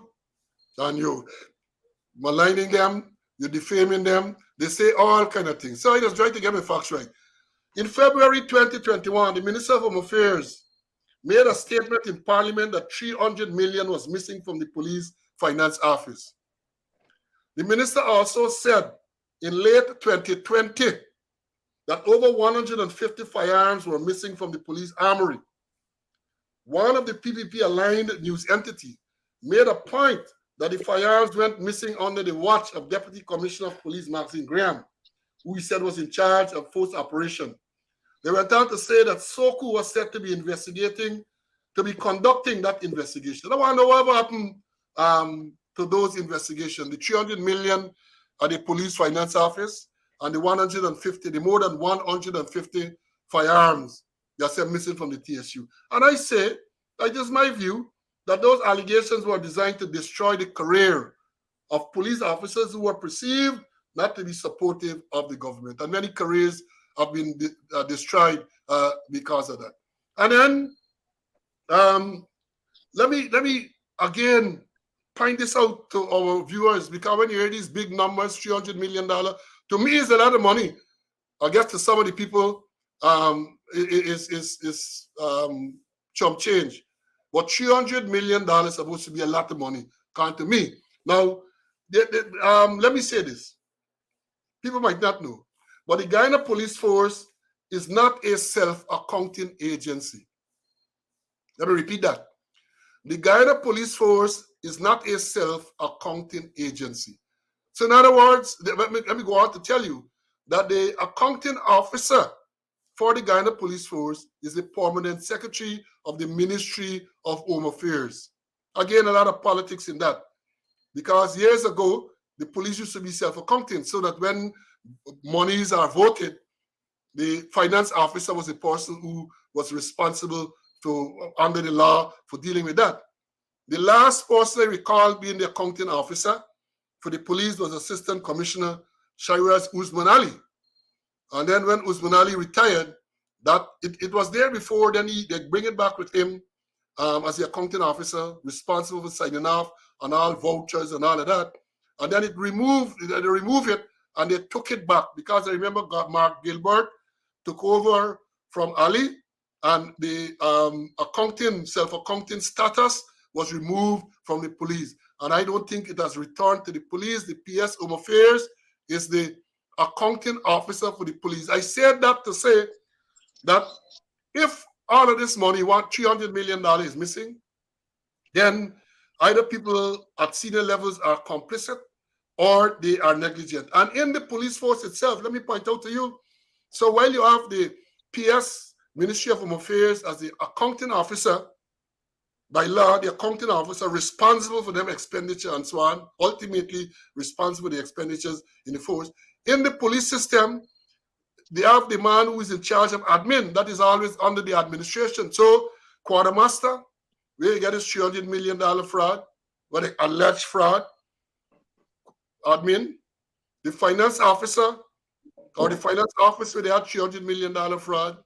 and you're maligning them, you're defaming them. They say all kind of things. So I just try to get my facts right. In February 2021, the Minister of Home Affairs made a statement in Parliament that 300 million was missing from the police finance office. The minister also said in late 2020 that over 150 firearms were missing from the police armory. One of the PPP-aligned news entity made a point that the firearms went missing under the watch of Deputy Commissioner of Police Maxine Graham, who he said was in charge of force operation. They went on to say that SOCU was said to be conducting that investigation. I want to know what happened to those investigations. The 300 million at the police finance office and the more than 150 firearms that are missing from the TSU. And I say, that is my view, that those allegations were designed to destroy the career of police officers who were perceived not to be supportive of the government. And many careers have been destroyed because of that. And then let me again point this out to our viewers, because when you hear these big numbers, $300 million, to me is a lot of money. I guess to some of the people, is chump change. But $300 million is supposed to be a lot of money, according to me. Now, let me say this. People might not know, But the Guyana Police Force is not a self-accounting agency. Let me repeat that. The Guyana Police Force is not a self-accounting agency. So in other words, let me go on to tell you that the accounting officer for the Guyana Police Force is the permanent secretary of the Ministry of Home Affairs. Again, a lot of politics in that. Because years ago, the police used to be self-accounting, so that when monies are voted, the finance officer was the person who was responsible under the law for dealing with that. The last person I recall being the accounting officer for the police was Assistant Commissioner Shairaz Usman Ali. And then when Usman Ali retired, that it was there before, then they bring it back with him as the accounting officer, responsible for signing off on all vouchers and all of that. And then they removed it and they took it back, because I remember Mark Gilbert took over from Ali, and the self-accounting status was removed from the police. And I don't think it has returned to the police. The PS Home Affairs is the accounting officer for the police. I said that to say that if all of this money, $300 million is missing, then either people at senior levels are complicit or they are negligent. And in the police force itself, let me point out to you, so while you have the PS, Ministry of Home Affairs, as the accounting officer, by law, the accounting officer responsible for them expenditure and so on, ultimately responsible for the expenditures in the force. In the police system, they have the man who is in charge of admin. That is always under the administration. So, quartermaster, where you get this $300 million fraud, what an alleged fraud, admin, the finance officer, or the finance office where they had $300 million fraud,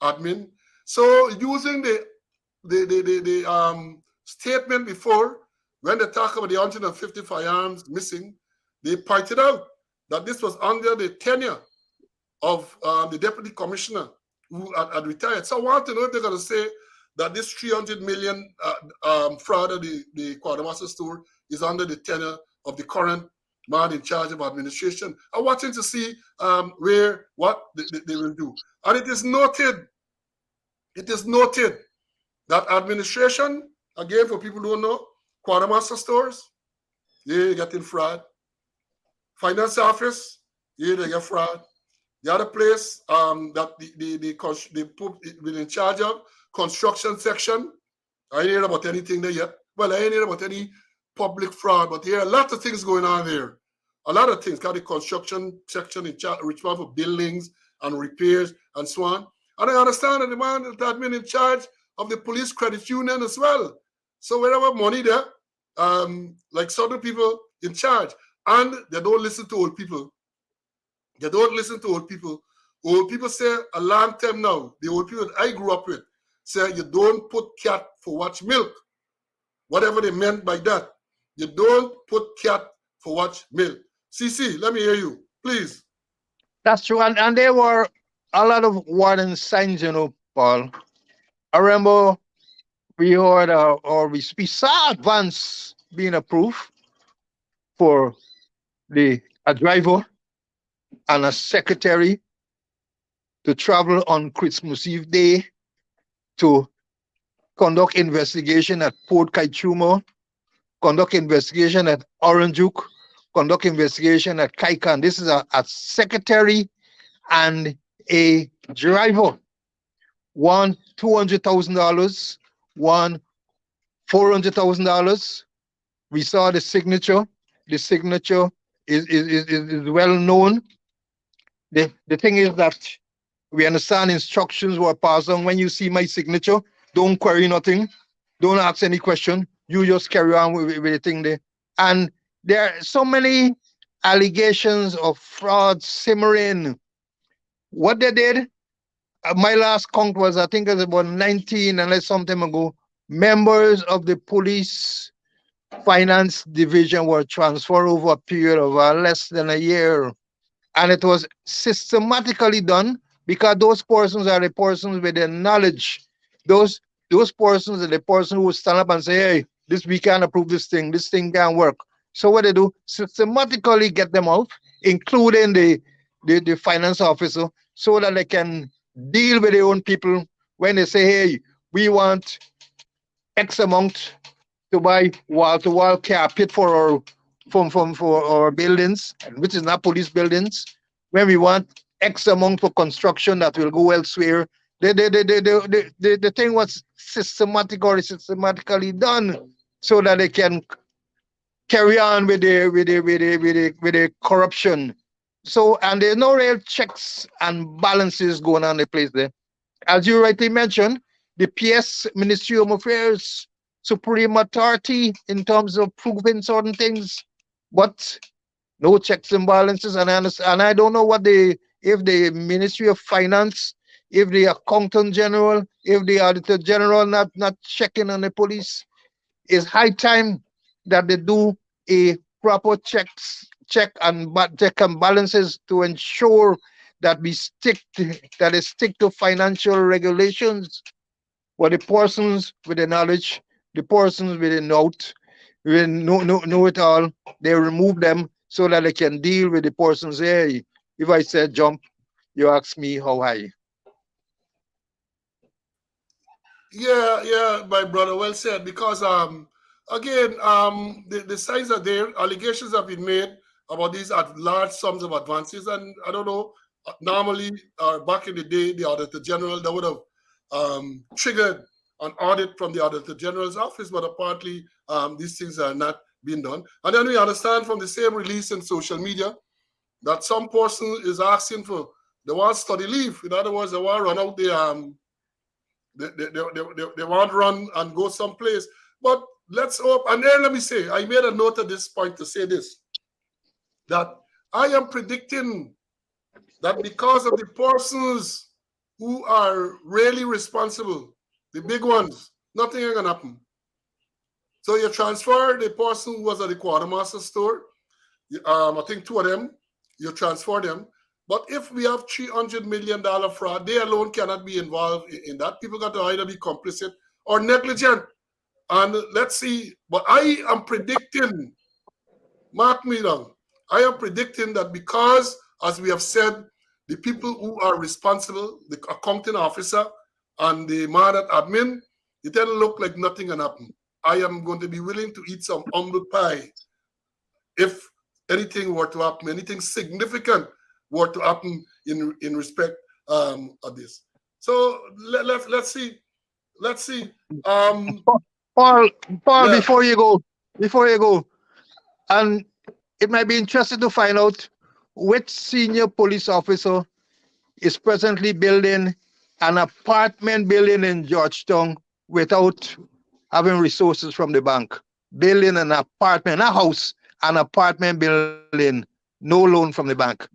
admin. So, using the statement before, when they talk about the 150 firearms missing, they pointed out that this was under the tenure of the deputy commissioner who had retired. So I want to know if they're going to say that this 300 million fraud of the quartermaster store is under the tenure of the current man in charge of administration. I'm watching to see what they will do. And it is noted that administration, again, for people who don't know, quartermaster stores, they're getting fraud. Finance office, they get fraud. The other place that they put in charge of, construction section, I ain't heard about anything there yet. Well, I ain't heard about any public fraud, but there are a lot of things going on there. A lot of things. Got the construction section in charge, responsible for buildings and repairs and so on. And I understand that the man that had been in charge of the police credit union as well. So wherever money there, like certain people in charge, and they don't listen to old people. They don't listen to old people. Old people say a long time now, the old people that I grew up with, say you don't put cat for watch milk. Whatever they meant by that. You don't put cat for watch milk. CC, let me hear you, please. That's true. And there were a lot of warning signs, Paul. I remember we heard we saw advance being approved for a driver and a secretary to travel on Christmas Eve Day to conduct investigation at Port Kaituma, conduct investigation at Orangeuk, conduct investigation at Kaikan. This is a secretary and a driver. One $200,000, one $400,000. We saw the signature. The signature is well known. The thing is that we understand instructions were passed on. When you see my signature, don't query nothing. Don't ask any question. You just carry on with the thing there. And there are so many allegations of fraud simmering. What they did, my last count was, I think it was about 19, unless some time ago, members of the police finance division were transferred over a period of less than a year. And it was systematically done because those persons are the persons with the knowledge. Those persons are the person who will stand up and say, hey, we can't approve this thing can't work. So what they do, systematically get them out, including the the finance officer so that they can deal with their own people when they say, hey, we want X amount to buy wall-to-wall carpet for our for our buildings, which is not police buildings. When we want X amount for construction that will go elsewhere, the thing was systematic or systematically done so that they can carry on with the corruption. So and there's no real checks and balances going on in the place there. As you rightly mentioned, the PS Ministry of Affairs supreme authority in terms of proving certain things, but no checks and balances. And I don't know what if the Ministry of Finance, if the Accountant General, if the Auditor General not checking on the police. It's high time that they do a proper check and balances to ensure that they stick to financial regulations. For the persons with the knowledge, the persons with the note, will know it all, they remove them so that they can deal with the persons. Hey, if I said jump, you ask me how high. Yeah, my brother, well said. Because again, the signs are there. Allegations have been made about these at large sums of advances, and I don't know. Normally, back in the day, the Auditor General that would have triggered an audit from the Auditor General's office, but apparently these things are not being done. And then we understand from the same release in social media that some person is asking for they want study leave. In other words, they want to run out the they want to run and go someplace. But let's hope. And then let me say, I made a note at this point to say this, that I am predicting that because of the persons who are really responsible, the big ones, nothing is going to happen. So you transfer the person who was at the quartermaster store, I think two of them, you transfer them. But if we have $300 million fraud, they alone cannot be involved in that. People got to either be complicit or negligent. And let's see. But I am predicting, mark me down, I am predicting that because, as we have said, the people who are responsible, the accounting officer and the man at admin, it doesn't look like nothing can happen. I am going to be willing to eat some humble pie if anything were to happen, anything significant were to happen in respect of this. So let's see. Let's see. Paul, Yeah. before you go, and it might be interesting to find out which senior police officer is presently building an apartment building in Georgetown without having resources from the bank. Building an apartment, a house, an apartment building, no loan from the bank.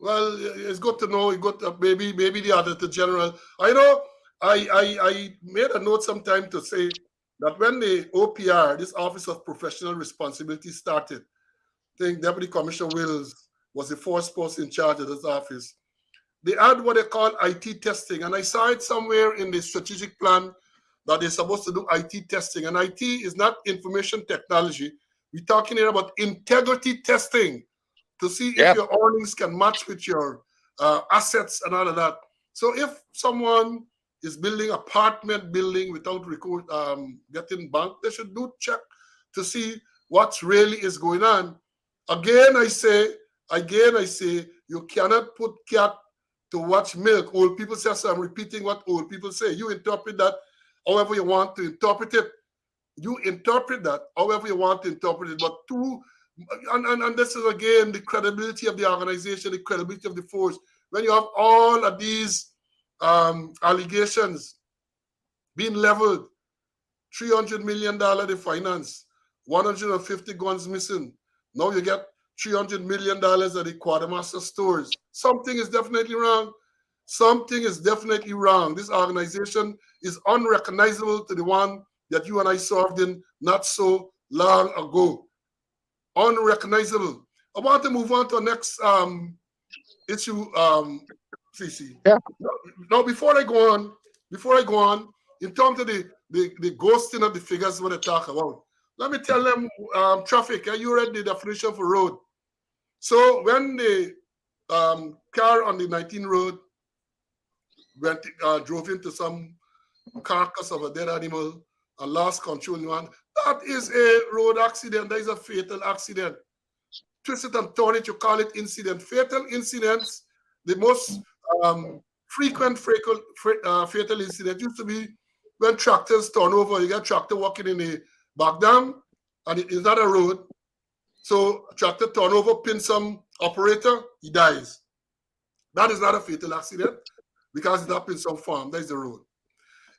Well, it's good to know. It's good to, maybe the Auditor General. I know. I made a note sometime to say that when the OPR, this Office of Professional Responsibility, started, I think Deputy Commissioner Wills was the first person in charge of this office. They had what they call IT testing, and I saw it somewhere in the strategic plan that they're supposed to do IT testing. And IT is not information technology. We're talking here about integrity testing to see if your earnings can match with your assets and all of that. So if someone is building apartment building without getting bank, they should do check to see what really is going on. Again, I say, you cannot put cat to watch milk. Old people say, so I'm repeating what old people say. You interpret that however you want to interpret it. You interpret that however you want to interpret it. But and this is again the credibility of the organization, the credibility of the force. When you have all of these allegations being leveled, $300 million in finance, 150 guns missing. Now you get $300 million at the quartermaster stores. Something is definitely wrong. Something is definitely wrong. This organization is unrecognizable to the one that you and I served in not so long ago. Unrecognizable. I want to move on to the next issue, CC. Yeah. Now, before I go on, in terms of the ghosting of the figures what they talk about, let me tell them traffic. You read the definition for road. So when the car on the 19 road drove into some carcass of a dead animal and lost control. That is a road accident. That is a fatal accident. Twist it and turn it, you call it incident. Fatal incidents, the most frequent fatal incident used to be when tractors turn over. You got tractor walking in a back dam, and it is not a road. So tractor turn over, pin some operator, he dies. That is not a fatal accident because it happened in some farm. That is the road.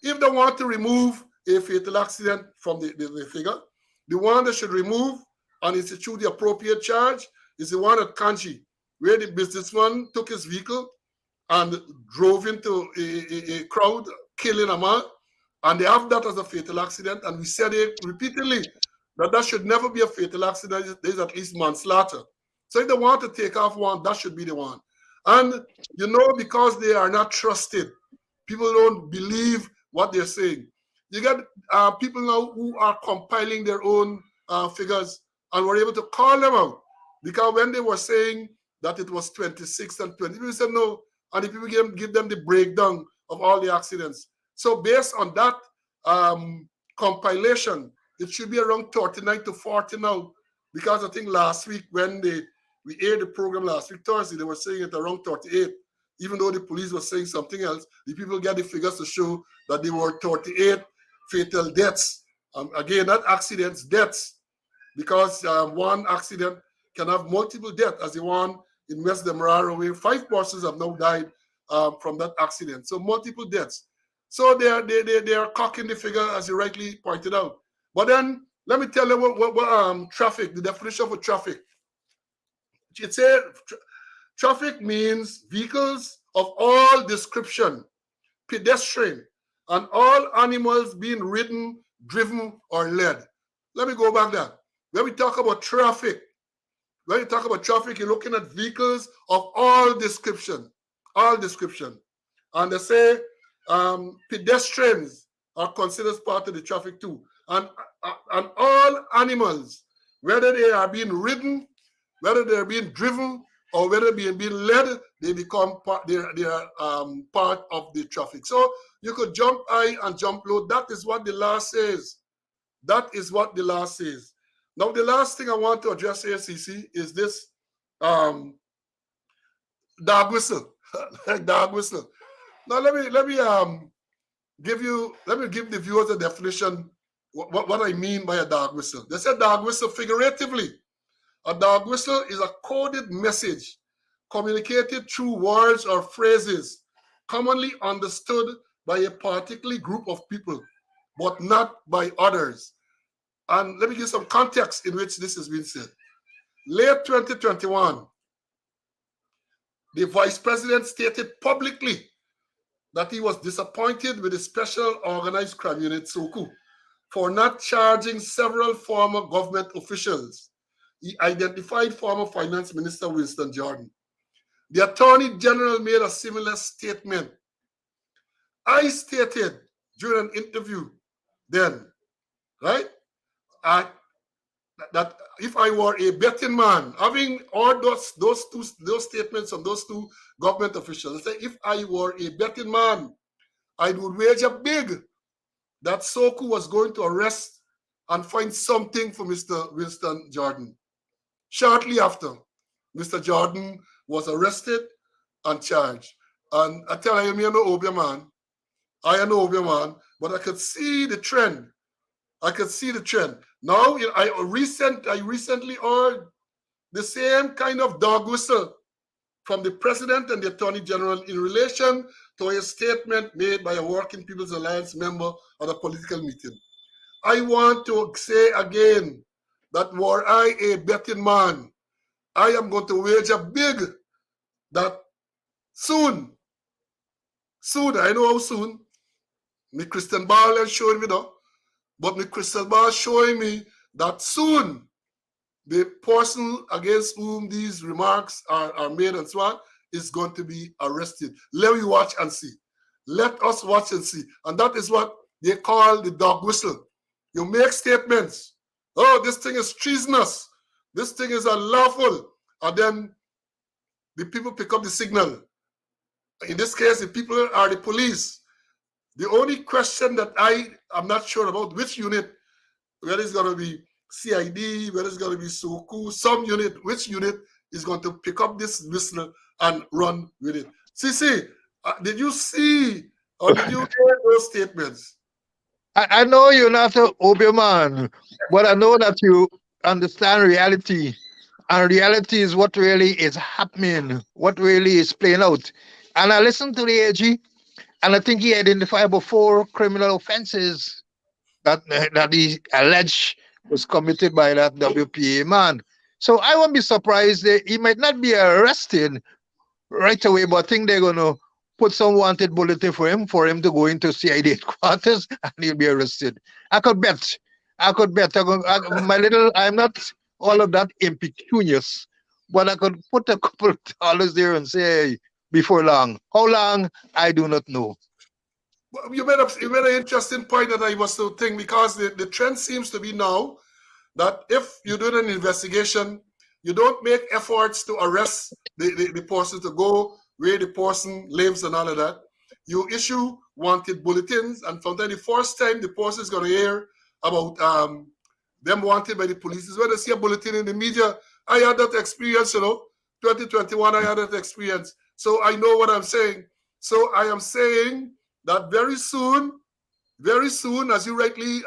If they want to remove a fatal accident from the figure, the one that should remove and institute the appropriate charge is the one at Kanji, where the businessman took his vehicle and drove into a crowd, killing a man, and they have that as a fatal accident. And we said it repeatedly that should never be a fatal accident. There's at least manslaughter. So if they want to take off one, that should be the one. And because they are not trusted, people don't believe what they're saying. You get people now who are compiling their own figures and were able to call them out. Because when they were saying that it was 26 and 20, people said no, and the people give them the breakdown of all the accidents. So based on that compilation, it should be around 39 to 40 now. Because I think last week when we aired the program last week, Thursday, they were saying it around 38. Even though the police was saying something else, the people get the figures to show that there were 38 fatal deaths. Again, not accidents, deaths. Because one accident can have multiple deaths, as the one in West Demerara, where 5 persons have now died from that accident. So multiple deaths. So they are cocking the figure, as you rightly pointed out. But then let me tell you what traffic, the definition for traffic. It says traffic means vehicles of all description, pedestrian, and all animals being ridden, driven, or led. Let me go back there. When we talk about traffic, you're looking at vehicles of all description. And they say pedestrians are considered part of the traffic too. And all animals, whether they are being ridden, whether they're being driven, or whether they're being led, they become part, they are part of the traffic. So you could jump high and jump low. That is what the law says. Now, the last thing I want to address here, CC, is this dog whistle. Dog whistle. Now let me give the viewers a definition what I mean by a dog whistle. They said dog whistle figuratively. A dog whistle is a coded message communicated through words or phrases commonly understood by a particular group of people, but not by others. And let me give some context in which this has been said. Late 2021, the vice president stated publicly that he was disappointed with the Special Organized Crime Unit, SOCU, for not charging several former government officials. He identified former Finance Minister Winston Jordan. The Attorney General made a similar statement. I stated during an interview then, right, that if I were a betting man, having all those statements from those two government officials, I say if I were a betting man, I would wager big that SOCU was going to arrest and find something for Mr. Winston Jordan. Shortly after, Mr. Jordan was arrested and charged. And I tell you, I am no Obia man, but I could see the trend. Now, I recently heard the same kind of dog whistle from the President and the Attorney General in relation to a statement made by a Working People's Alliance member at a political meeting. I want to say again that were I a betting man, I am going to wager big that soon, I know how soon, my crystal ball is showing me now, but my crystal ball showing me that soon the person against whom these remarks are made and so on is going to be arrested. Let me watch and see. Let us watch and see. And that is what they call the dog whistle. You make statements. Oh, this thing is treasonous. This thing is unlawful. And then the people pick up the signal. In this case, the people are the police. The only question that I'm not sure about which unit, whether it's going to be CID, whether it's going to be SOKU, some unit, which unit is going to pick up this whistle and run with it. CC, did you see or did you hear those statements? I know you're not an Obi man, but I know that you understand reality. And reality is what really is happening, what really is playing out. And I listened to the AG, and I think he identified about 4 criminal offenses that he alleged was committed by that WPA man. So I won't be surprised that he might not be arrested right away, but I think they're going to put some wanted bulletin for him to go into CID headquarters and he'll be arrested. I could bet. I'm not all of that impecunious, but I could put a couple of dollars there and say, hey, before long. How long? I do not know. You made an interesting point that I was to think, because the trend seems to be now that if you do an investigation, you don't make efforts to arrest the person, to go where the person lives and all of that. You issue wanted bulletins, and from the first time the person is going to hear about them wanted by the police is when they see a bulletin in the media. I had that experience, 2021, I had that experience. So I know what I'm saying. So I am saying that very soon, as you rightly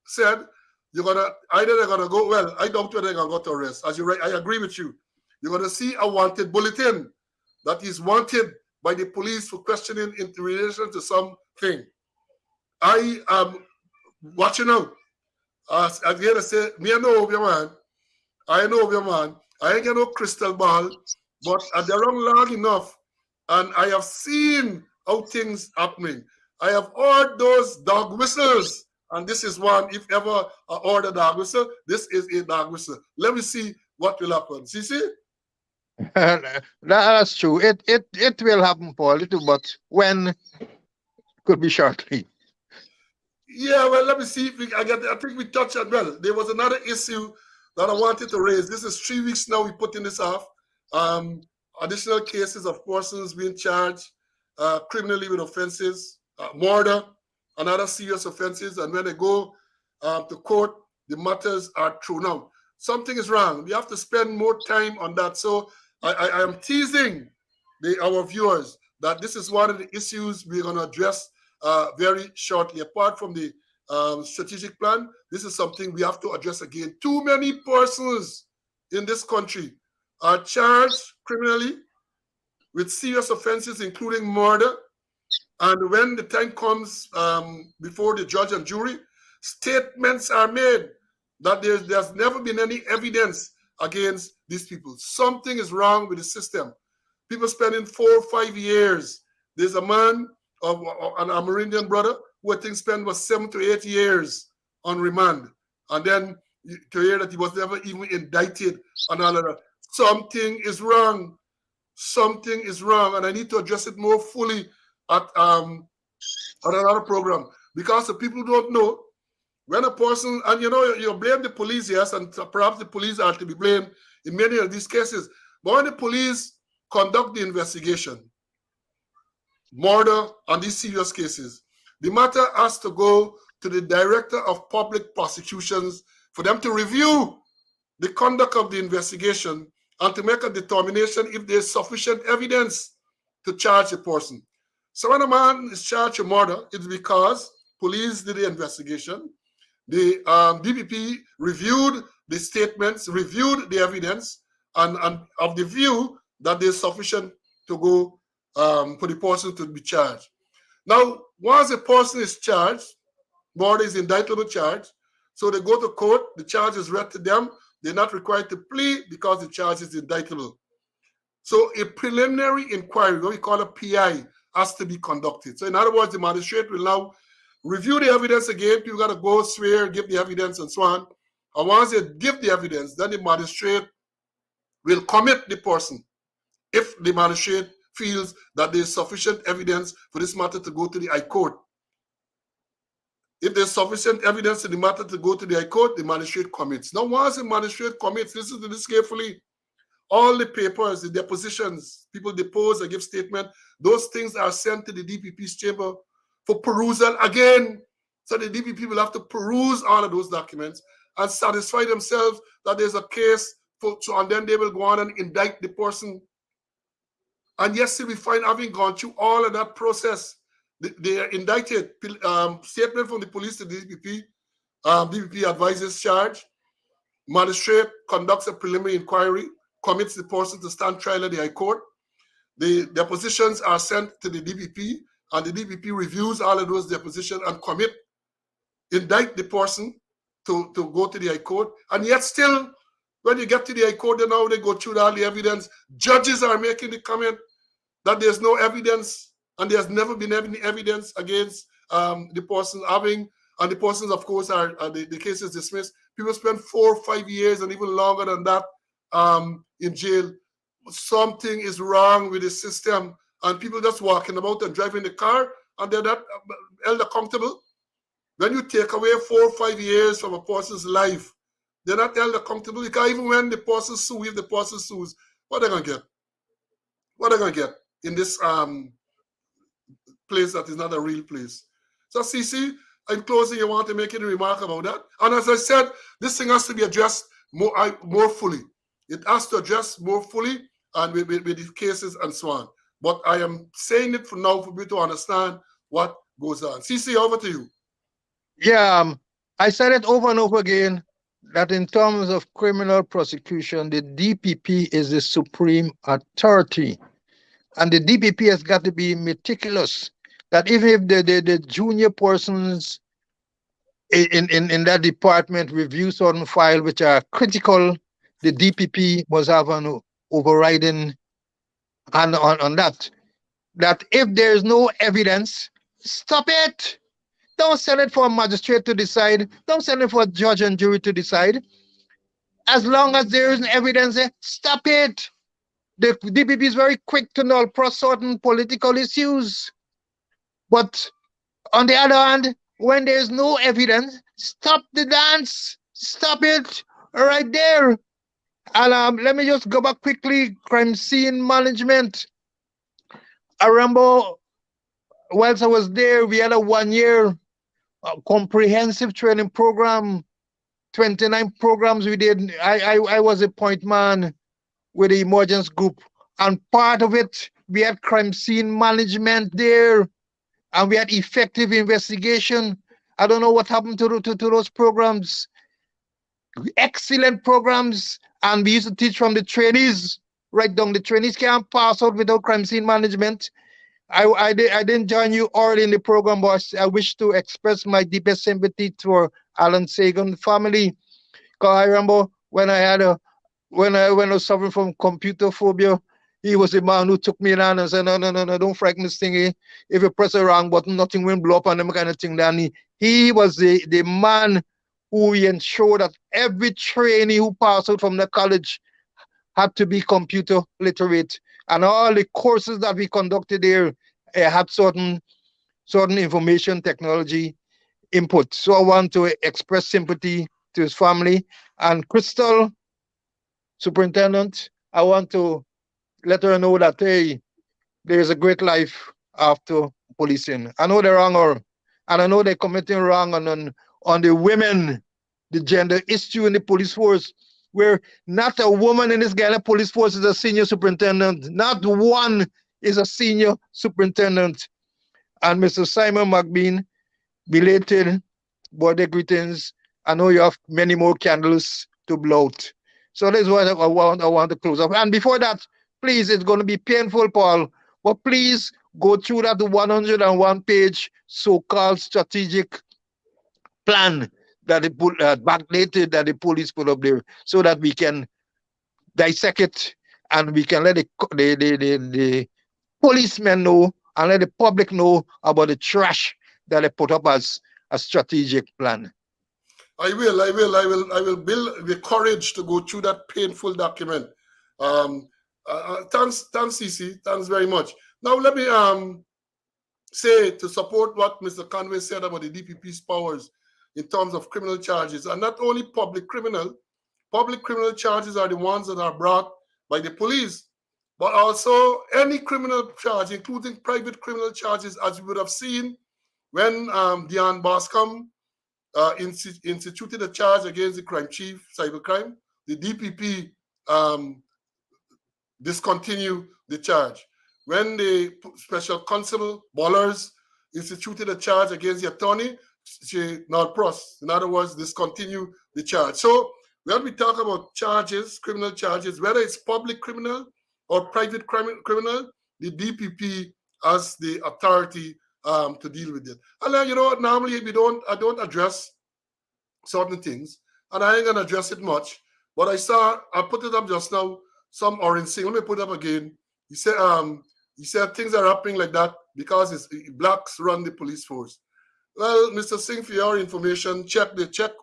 said, they're gonna go. Well, I doubt whether they're gonna go to arrest. As you right, I agree with you. You're gonna see a wanted bulletin that is wanted by the police for questioning in relation to something. I am watching out. As again, I say, me I know of your man. I know of your man. I ain't got no crystal ball, but they're run long enough, and I have seen how things happening. I have heard those dog whistles, and this is one. If ever I order dog whistle, this is a dog whistle. Let me see what will happen. See? That's true. It will happen for a little, but when could be shortly. Yeah, well, let me see if I think we touched on, well. There was another issue that I wanted to raise. This is 3 weeks now. We're putting this off. Additional cases of persons being charged criminally with offenses, murder, and other serious offenses. And when they go to court, the matters are thrown out. Something is wrong. We have to spend more time on that. So I am teasing our viewers that this is one of the issues we're going to address very shortly. Apart from the strategic plan, this is something we have to address again. Too many persons in this country are charged criminally with serious offenses, including murder. And when the time comes before the judge and jury, statements are made that there's never been any evidence against these people. Something is wrong with the system. People spending 4 or 5 years. There's a man, an Amerindian brother, who I think spent was 7 to 8 years on remand. And then to hear that he was never even indicted and all of that. Something is wrong. Something is wrong. And I need to address it more fully at another program. Because the people don't know, when a person, and you blame the police, yes, and perhaps the police are to be blamed in many of these cases. But when the police conduct the investigation, murder, and these serious cases, the matter has to go to the Director of Public Prosecutions for them to review the conduct of the investigation and to make a determination if there's sufficient evidence to charge a person. So when a man is charged with murder, it's because police did the investigation. The DPP reviewed the statements, reviewed the evidence, and of the view that there's sufficient to go for the person to be charged. Now, once a person is charged, murder is indictable charge, so they go to court, the charge is read to them, they're not required to plead because the charge is indictable. So a preliminary inquiry, what we call a PI, has to be conducted. So in other words, the magistrate will now review the evidence again. People got to go swear, give the evidence, and so on. And once they give the evidence, then the magistrate will commit the person if the magistrate feels that there is sufficient evidence for this matter to go to the High Court. If there's sufficient evidence in the matter to go to the High Court, the magistrate commits. Now, once the magistrate commits, listen to this carefully. all the papers, the depositions, people depose and give statement, those things are sent to the DPP's chamber for perusal again. So the DPP will have to peruse all of those documents and satisfy themselves that there's a case, and then they will go on and indict the person. And yes, we find, having gone through all of that process, they are indicted. Statement from the police to the DPP. DPP advises charge. Magistrate conducts a preliminary inquiry, commits the person to stand trial at the High Court. The depositions are sent to the DPP, and the DPP reviews all of those depositions and indict the person to go to the High Court. And yet still, when you get to the High Court, then now they go through all the evidence. Judges are making the comment that there's no evidence, and there's never been any evidence against the person having, and the persons, of course, the case is dismissed. People spend 4 or 5 years and even longer than that in jail. Something is wrong with the system, and people just walking about and driving the car, and they're not held accountable. When you take away 4 or 5 years from a person's life, they're not held accountable, because even when the person sues, if the person sues, what are they going to get? What are they going to get in this place that is not a real place? So, CC, in closing, you want to make any remark about that? And as I said, this thing has to be addressed more fully. It has to address more fully, and with the cases and so on. But I am saying it for now for you to understand what goes on. CC, over to you. Yeah, I said it over and over again that in terms of criminal prosecution, the DPP is the supreme authority. And the DPP has got to be meticulous, that even if the junior persons in that department review certain files which are critical, the DPP must have an overriding hand on that. That if there is no evidence, stop it. Don't send it for a magistrate to decide. Don't send it for a judge and jury to decide. As long as there isn't evidence, stop it. The DPP is very quick to null certain political issues. But on the other hand, when there's no evidence, stop the dance. Stop it right there. And let me just go back quickly. Crime scene management. I remember whilst I was there, we had a 1-year comprehensive training program. 29 programs we did. I was a point man with the emergence group, and part of it, we had crime scene management there, and we had effective investigation. I don't know what happened to those programs. Excellent programs, and we used to teach from the trainees. Right down, the trainees can't pass out without crime scene management. I didn't join you early in the program, but I wish to express my deepest sympathy to Alan Sagan family. Because I remember when I was suffering from computer phobia, he was the man who took me in and said, no, don't frighten this thing. If you press the wrong button, nothing will blow up and them kind of thing. Then he was the man who ensured that every trainee who passed out from the college had to be computer literate. And all the courses that we conducted there had certain information technology input. So I want to express sympathy to his family. And Crystal, superintendent, I want to let her know that, hey, there is a great life after policing. I know they're wrong, and I know they're committing wrong on the women, the gender issue in the police force, where not a woman in this Ghana police force is a senior superintendent. Not one is a senior superintendent. And Mr. Simon McBean, belated birthday greetings. I know you have many more candles to blow out. So that's what I want to close up. And before that, please, it's going to be painful, Paul, but please go through that 101-page so-called strategic plan that they put backdated, that the police put up there, so that we can dissect it and we can let the policemen know and let the public know about the trash that they put up as a strategic plan. I will build the courage to go through that painful document. Thanks, CC. Thanks very much. Now let me say, to support what Mr. Conway said about the DPP's powers in terms of criminal charges, and not only public criminal charges are the ones that are brought by the police, but also any criminal charge, including private criminal charges, as we would have seen when Dian Bascom instituted a charge against the crime chief, cybercrime. The DPP discontinued the charge. When the special constable Bollers instituted a charge against the attorney, she not pros. In other words, discontinue the charge. So when we talk about charges, criminal charges, whether it's public criminal or private criminal, the DPP has the authority to deal with it. And then, normally I don't address certain things, and I ain't gonna address it much. But I put it up just now. Some orange thing. Let me put it up again. He said things are happening like that because blacks run the police force. Well, Mr. Singh, for your information, check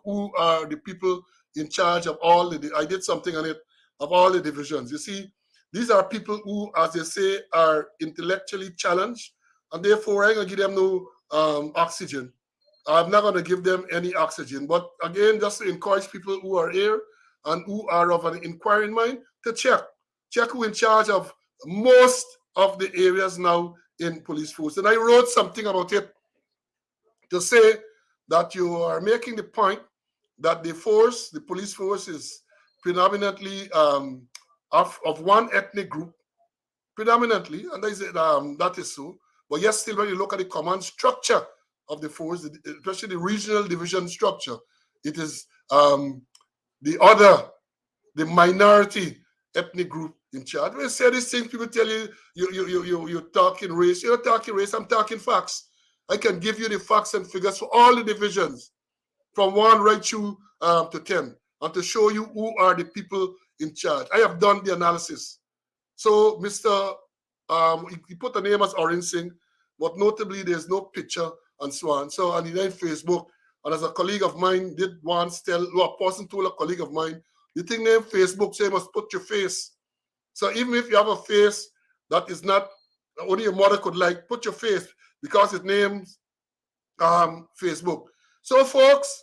who are the people in charge of all I did something on it, of all the divisions. You see, these are people who, as they say, are intellectually challenged, and therefore I ain't gonna give them no oxygen. I'm not gonna give them any oxygen. But again, just to encourage people who are here and who are of an inquiring mind to check who in charge of most of the areas now in police force. And I wrote something about it to say that you are making the point that the police force is predominantly of one ethnic group, predominantly, and that is so. But yes, still when you look at the command structure of the force, especially the regional division structure, it is the minority ethnic group in charge. When you say these things, people tell you you're talking race. You're not talking race, I'm talking facts. I can give you the facts and figures for all the divisions, from 1 right through to 10, and to show you who are the people in charge. I have done the analysis. So, Mr. He put the name as Orange Singh, but notably there's no picture and so on. So, and he then Facebook, and as a colleague of mine did once a person told a colleague of mine, the thing named Facebook, say you must put your face. So even if you have a face that is not only your mother could like, put your face because it names Facebook. So folks,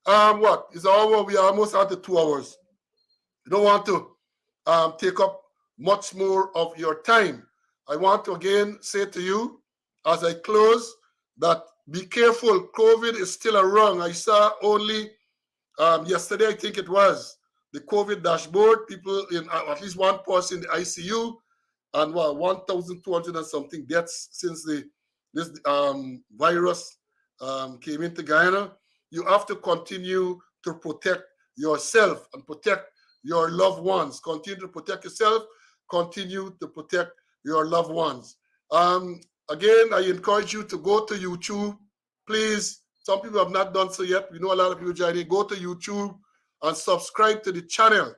it's over. We are almost at the 2 hours. I don't want to take up much more of your time. I want to again say to you as I close that be careful. COVID is still around. I saw only yesterday, I think it was, the COVID dashboard, people in at least one person in the ICU, and 1,200 and something deaths since this virus came into Guyana. You have to continue to protect yourself and protect your loved ones. Continue to protect yourself. Continue to protect your loved ones. Again, I encourage you to go to YouTube. Please, some people have not done so yet. We know a lot of people joining. Go to YouTube and subscribe to the channel.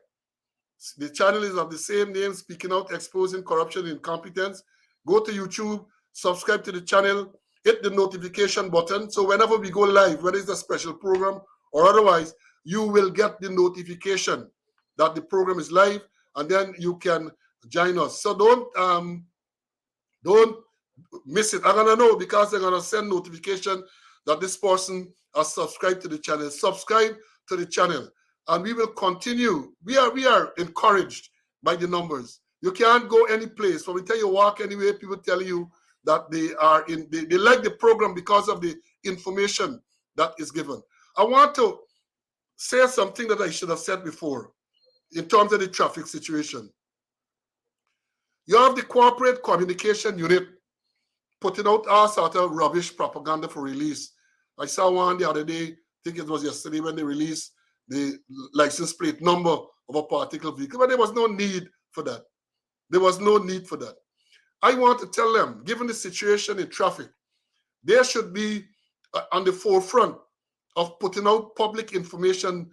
The channel is of the same name, Speaking Out, Exposing Corruption and Incompetence. Go to YouTube, subscribe to the channel, hit the notification button. So whenever we go live, whether it's a special program or otherwise, you will get the notification that the program is live, and then you can join us. So don't miss it. I'm gonna know because they're gonna send notification that this person has subscribed to the channel. Subscribe to the channel, and we will continue. We are encouraged by the numbers. You can't go any place. When we tell you walk anywhere, people tell you that they like the program because of the information that is given. I want to say something that I should have said before in terms of the traffic situation. You have the corporate communication unit putting out all sort of rubbish propaganda for release. I saw one the other day, I think it was yesterday, when they released the license plate number of a particular vehicle, but there was no need for that. There was no need for that. I want to tell them, given the situation in traffic, they should be on the forefront of putting out public information.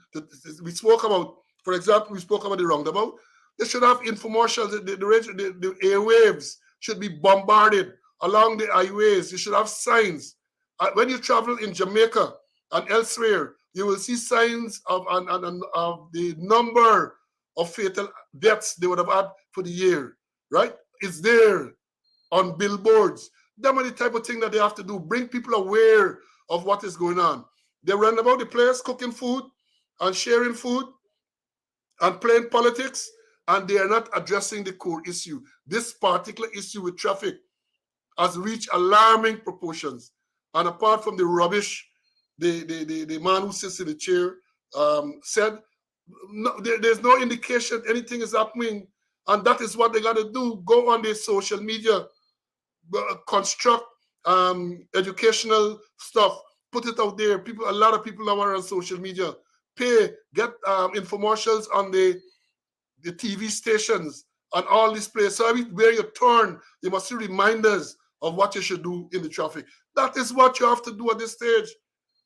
We spoke about, for example, we spoke about the roundabout. They should have infomercials. The airwaves should be bombarded along the highways. You should have signs. When you travel in Jamaica and elsewhere, you will see signs of the number of fatal deaths they would have had for the year, right? It's there on billboards. That are the type of thing that they have to do. Bring people aware of what is going on. They run about the place cooking food and sharing food and playing politics and they are not addressing the core issue. This particular issue with traffic has reached alarming proportions. And apart from the rubbish, the man who sits in the chair said, no, there's no indication anything is happening. And that is what they got to do. Go on their social media, construct educational stuff, put it out there. A lot of people now are on social media. Get infomercials on the TV stations and all these places. So where you turn, you must see reminders of what you should do in the traffic. That is what you have to do at this stage.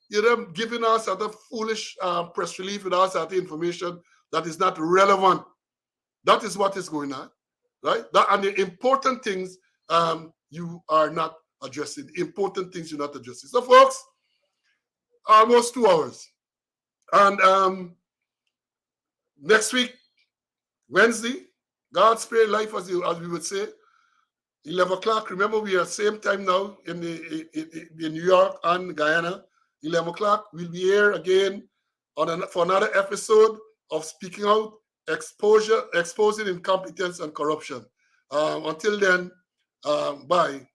You're giving us other foolish press release with us the information that is not relevant. That is what is going on, right? And the important things you are not addressing. The important things you're not addressing. So, folks, almost 2 hours. And next week, Wednesday, God's spare life, as we would say, 11 o'clock. Remember, we are same time now in New York and Guyana. 11 o'clock, we'll be here again for another episode of Speaking Out, exposing incompetence and corruption. Until then, bye.